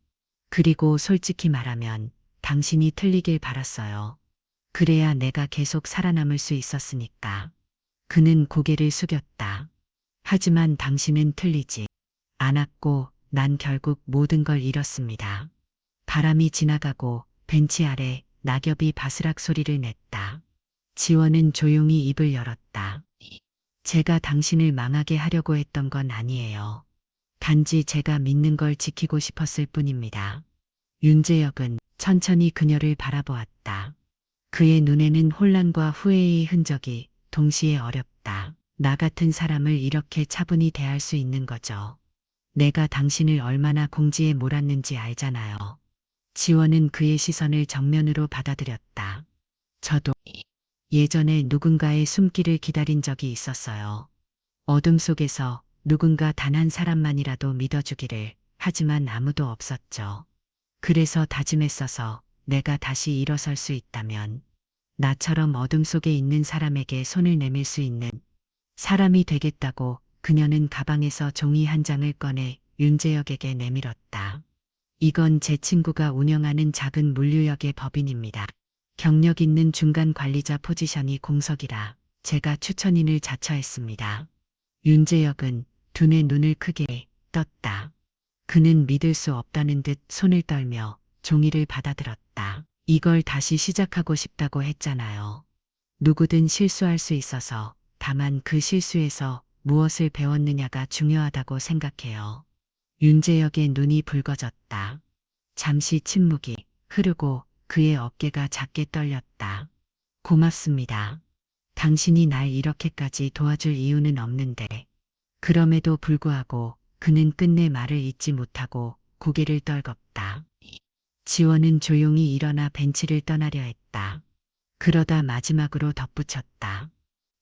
Speaker 1: 그리고 솔직히 말하면 당신이 틀리길 바랐어요. 그래야 내가 계속 살아남을 수 있었으니까. 그는 고개를 숙였다. 하지만 당신은 틀리지 않았고 난 결국 모든 걸 잃었습니다. 바람이 지나가고 벤치 아래 낙엽이 바스락 소리를 냈다. 지원은 조용히 입을 열었다. 제가 당신을 망하게 하려고 했던 건 아니에요. 단지 제가 믿는 걸 지키고 싶었을 뿐입니다. 윤재혁은 천천히 그녀를 바라보았다. 그의 눈에는 혼란과 후회의 흔적이 동시에 어렵다. 나 같은 사람을 이렇게 차분히 대할 수 있는 거죠. 내가 당신을 얼마나 공지에 몰았는지 알잖아요. 지원은 그의 시선을 정면으로 받아들였다. 저도 예전에 누군가의 숨기를 기다린 적이 있었어요. 어둠 속에서 누군가 단 한 사람만이라도 믿어주기를. 하지만 아무도 없었죠. 그래서 다짐했어서 내가 다시 일어설 수 있다면 나처럼 어둠 속에 있는 사람에게 손을 내밀 수 있는 사람이 되겠다고. 그녀는 가방에서 종이 한 장을 꺼내 윤재혁에게 내밀었다. 이건 제 친구가 운영하는 작은 물류역의 법인입니다. 경력 있는 중간 관리자 포지션이 공석이라 제가 추천인을 자처했습니다. 윤재혁은 두뇌 눈을 크게 떴다. 그는 믿을 수 없다는 듯 손을 떨며 종이를 받아들었다. 이걸 다시 시작하고 싶다고 했잖아요. 누구든 실수할 수 있어서 다만 그 실수에서 무엇을 배웠느냐가 중요하다고 생각해요. 윤재혁의 눈이 붉어졌다. 잠시 침묵이 흐르고 그의 어깨가 작게 떨렸다. 고맙습니다. 당신이 날 이렇게까지 도와줄 이유는 없는데. 그럼에도 불구하고 그는 끝내 말을 잇지 못하고 고개를 떨궜다. 지원은 조용히 일어나 벤치를 떠나려 했다. 그러다 마지막으로 덧붙였다.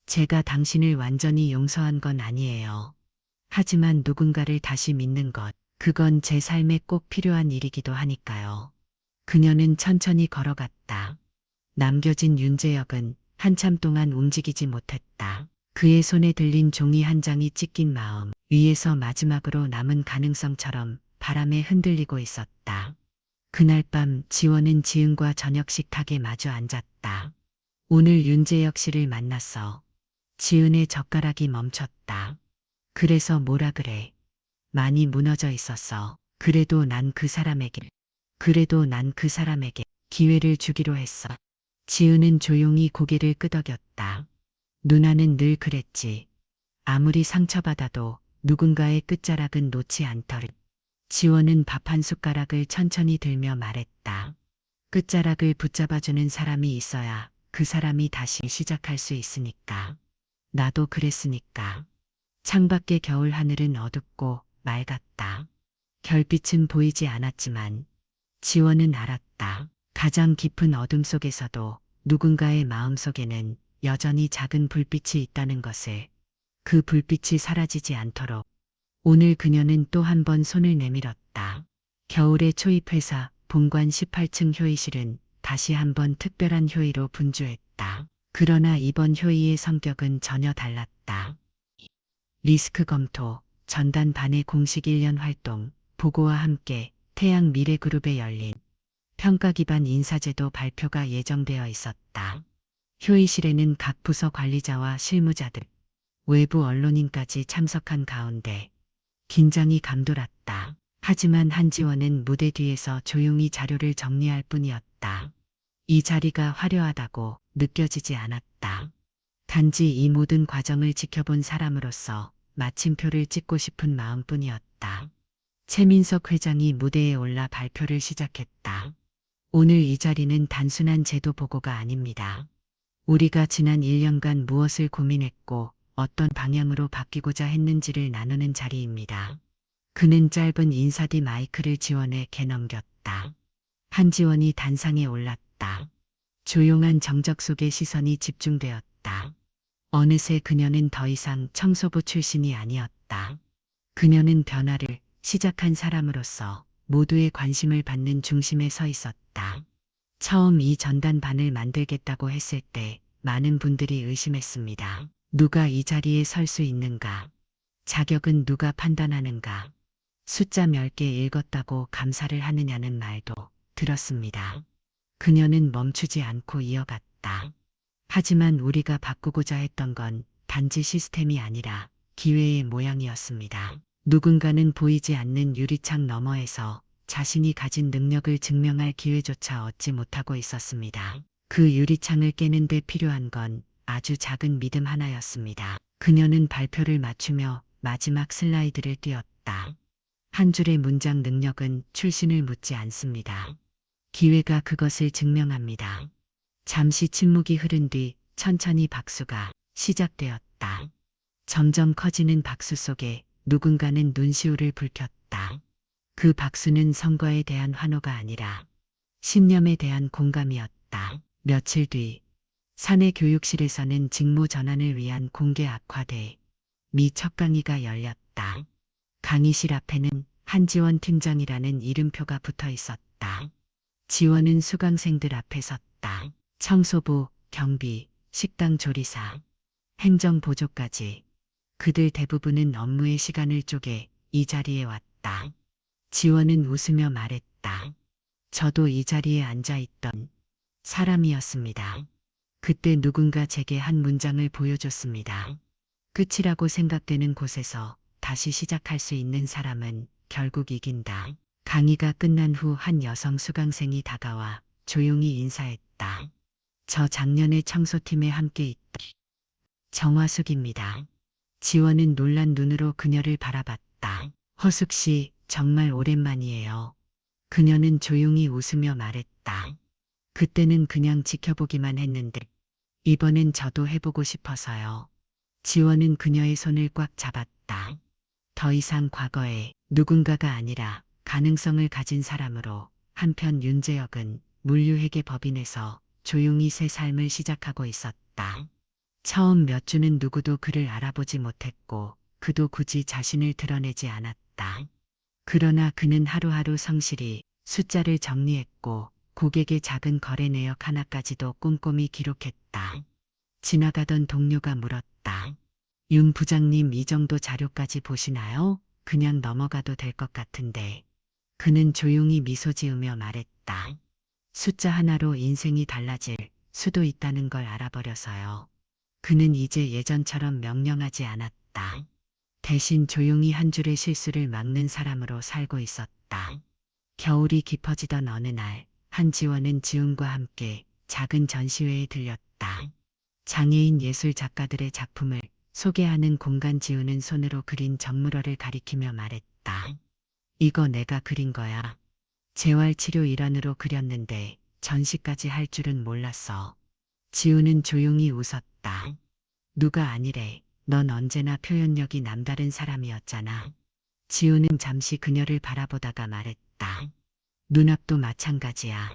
Speaker 1: 제가 당신을 완전히 용서한 건 아니에요. 하지만 누군가를 다시 믿는 것, 그건 제 삶에 꼭 필요한 일이기도 하니까요. 그녀는 천천히 걸어갔다. 남겨진 윤재혁은 한참 동안 움직이지 못했다. 그의 손에 들린 종이 한 장이 찢긴 마음 위에서 마지막으로 남은 가능성처럼 바람에 흔들리고 있었다. 그날 밤 지원은 지은과 저녁 식탁에 마주 앉았다. 오늘 윤재혁 씨를 만났어. 지은의 젓가락이 멈췄다. 그래서 뭐라 그래. 많이 무너져 있었어. 그래도 난 그 사람에게 기회를 주기로 했어. 지은은 조용히 고개를 끄덕였다. 누나는 늘 그랬지. 아무리 상처받아도 누군가의 끝자락은 놓지 않더라. 지원은 밥 한 숟가락을 천천히 들며 말했다. 끝자락을 붙잡아주는 사람이 있어야 그 사람이 다시 시작할 수 있으니까. 나도 그랬으니까. 창밖의 겨울 하늘은 어둡고 맑았다. 별빛은 보이지 않았지만 지원은 알았다. 가장 깊은 어둠 속에서도 누군가의 마음 속에는 여전히 작은 불빛이 있다는 것을. 그 불빛이 사라지지 않도록. 오늘 그녀는 또 한 번 손을 내밀었다. 겨울의 초입회사 본관 18층 효의실은 다시 한번 특별한 효의로 분주했다. 그러나 이번 효의의 성격은 전혀 달랐다. 리스크 검토, 전단 반의 공식 1년 활동, 보고와 함께 태양 미래그룹에 열린 평가 기반 인사제도 발표가 예정되어 있었다. 효의실에는 각 부서 관리자와 실무자들, 외부 언론인까지 참석한 가운데 긴장이 감돌았다. 하지만 한지원은 무대 뒤에서 조용히 자료를 정리할 뿐이었다. 이 자리가 화려하다고 느껴지지 않았다. 단지 이 모든 과정을 지켜본 사람으로서 마침표를 찍고 싶은 마음뿐이었다. 최민석 회장이 무대에 올라 발표를 시작했다. 오늘 이 자리는 단순한 제도 보고가 아닙니다. 우리가 지난 1년간 무엇을 고민했고 어떤 방향으로 바뀌고자 했는지를 나누는 자리입니다. 그는 짧은 인사 뒤 마이크를 지원에게 넘겼다. 한지원이 단상에 올랐다. 조용한 정적 속에 시선이 집중되었다. 어느새 그녀는 더 이상 청소부 출신이 아니었다. 그녀는 변화를 시작한 사람으로서 모두의 관심을 받는 중심에 서 있었다. 처음 이 전단반을 만들겠다고 했을 때 많은 분들이 의심했습니다. 누가 이 자리에 설 수 있는가? 자격은 누가 판단하는가? 숫자 몇 개 읽었다고 감사를 하느냐는 말도 들었습니다. 그녀는 멈추지 않고 이어갔다. 하지만 우리가 바꾸고자 했던 건 단지 시스템이 아니라 기회의 모양이었습니다. 누군가는 보이지 않는 유리창 너머에서 자신이 가진 능력을 증명할 기회조차 얻지 못하고 있었습니다. 그 유리창을 깨는 데 필요한 건 아주 작은 믿음 하나였습니다. 그녀는 발표를 맞추며 마지막 슬라이드를 띄웠다. 한 줄의 문장 능력은 출신을 묻지 않습니다. 기회가 그것을 증명합니다. 잠시 침묵이 흐른 뒤 천천히 박수가 시작되었다. 점점 커지는 박수 속에 누군가는 눈시울을 붉혔다. 그 박수는 선거에 대한 환호가 아니라 신념에 대한 공감이었다. 며칠 뒤 사내 교육실에서는 직무 전환을 위한 공개 악화대 미 첫 강의가 열렸다. 강의실 앞에는 한지원 팀장이라는 이름표가 붙어 있었다. 지원은 수강생들 앞에 섰다. 청소부, 경비, 식당 조리사, 행정보조까지 그들 대부분은 업무의 시간을 쪼개 이 자리에 왔다. 지원은 웃으며 말했다. 저도 이 자리에 앉아있던 사람이었습니다. 그때 누군가 제게 한 문장을 보여줬습니다. 끝이라고 생각되는 곳에서 다시 시작할 수 있는 사람은 결국 이긴다. 강의가 끝난 후 한 여성 수강생이 다가와 조용히 인사했다. 저 작년에 청소팀에 함께 있던 정화숙입니다. 지원은 놀란 눈으로 그녀를 바라봤다. 허숙 씨, 정말 오랜만이에요. 그녀는 조용히 웃으며 말했다. 그때는 그냥 지켜보기만 했는데 이번엔 저도 해보고 싶어서요. 지원은 그녀의 손을 꽉 잡았다. 더 이상 과거에 누군가가 아니라 가능성을 가진 사람으로 한편 윤재혁은 물류회계 법인에서 조용히 새 삶을 시작하고 있었다. 처음 몇 주는 누구도 그를 알아보지 못했고 그도 굳이 자신을 드러내지 않았다. 그러나 그는 하루하루 성실히 숫자를 정리했고 고객의 작은 거래 내역 하나까지도 꼼꼼히 기록했다. 지나가던 동료가 물었다. 윤 부장님, 이 정도 자료까지 보시나요? 그냥 넘어가도 될 것 같은데. 그는 조용히 미소 지으며 말했다. 숫자 하나로 인생이 달라질 수도 있다는 걸 알아버려서요. 그는 이제 예전처럼 명령하지 않았다. 대신 조용히 한 줄의 실수를 막는 사람으로 살고 있었다. 겨울이 깊어지던 어느 날, 한지원은 지훈과 함께 작은 전시회에 들렸다. 장애인 예술 작가들의 작품을 소개하는 공간. 지훈은 손으로 그린 정물화를 가리키며 말했다. 이거 내가 그린 거야. 재활치료 일환으로 그렸는데 전시까지 할 줄은 몰랐어. 지훈은 조용히 웃었다. 누가 아니래. 넌 언제나 표현력이 남다른 사람이었잖아. 지훈은 잠시 그녀를 바라보다가 말했다. 눈앞도 마찬가지야.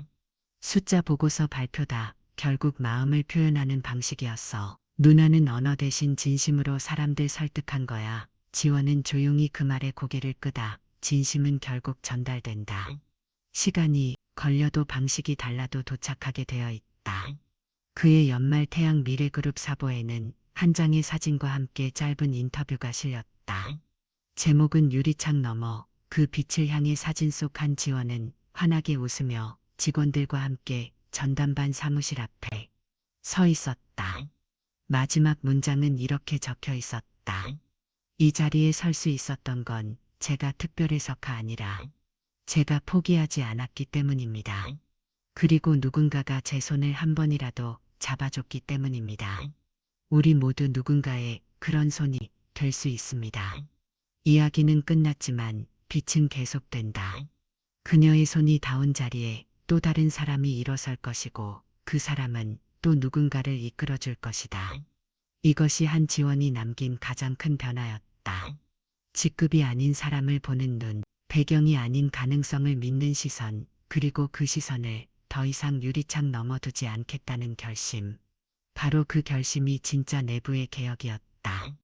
Speaker 1: 숫자 보고서 발표다. 결국 마음을 표현하는 방식이었어. 누나는 언어 대신 진심으로 사람들 설득한 거야. 지원은 조용히 그 말에 고개를 끄다. 진심은 결국 전달된다. 시간이 걸려도 방식이 달라도 도착하게 되어 있다. 그의 연말 태양 미래그룹 사보에는 한 장의 사진과 함께 짧은 인터뷰가 실렸다. 제목은 유리창 너머. 그 빛을 향해. 사진 속 한지원은 환하게 웃으며 직원들과 함께 전담반 사무실 앞에 서 있었다. 마지막 문장은 이렇게 적혀 있었다. 이 자리에 설 수 있었던 건 제가 특별해서가 아니라 제가 포기하지 않았기 때문입니다. 그리고 누군가가 제 손을 한 번이라도 잡아줬기 때문입니다. 우리 모두 누군가의 그런 손이 될 수 있습니다. 이야기는 끝났지만 빛은 계속된다. 그녀의 손이 닿은 자리에 또 다른 사람이 일어설 것이고 그 사람은 또 누군가를 이끌어줄 것이다. 이것이 한지원이 남긴 가장 큰 변화였다. 직급이 아닌 사람을 보는 눈, 배경이 아닌 가능성을 믿는 시선, 그리고 그 시선을 더 이상 유리창 넘어두지 않겠다는 결심. 바로 그 결심이 진짜 내부의 개혁이었다.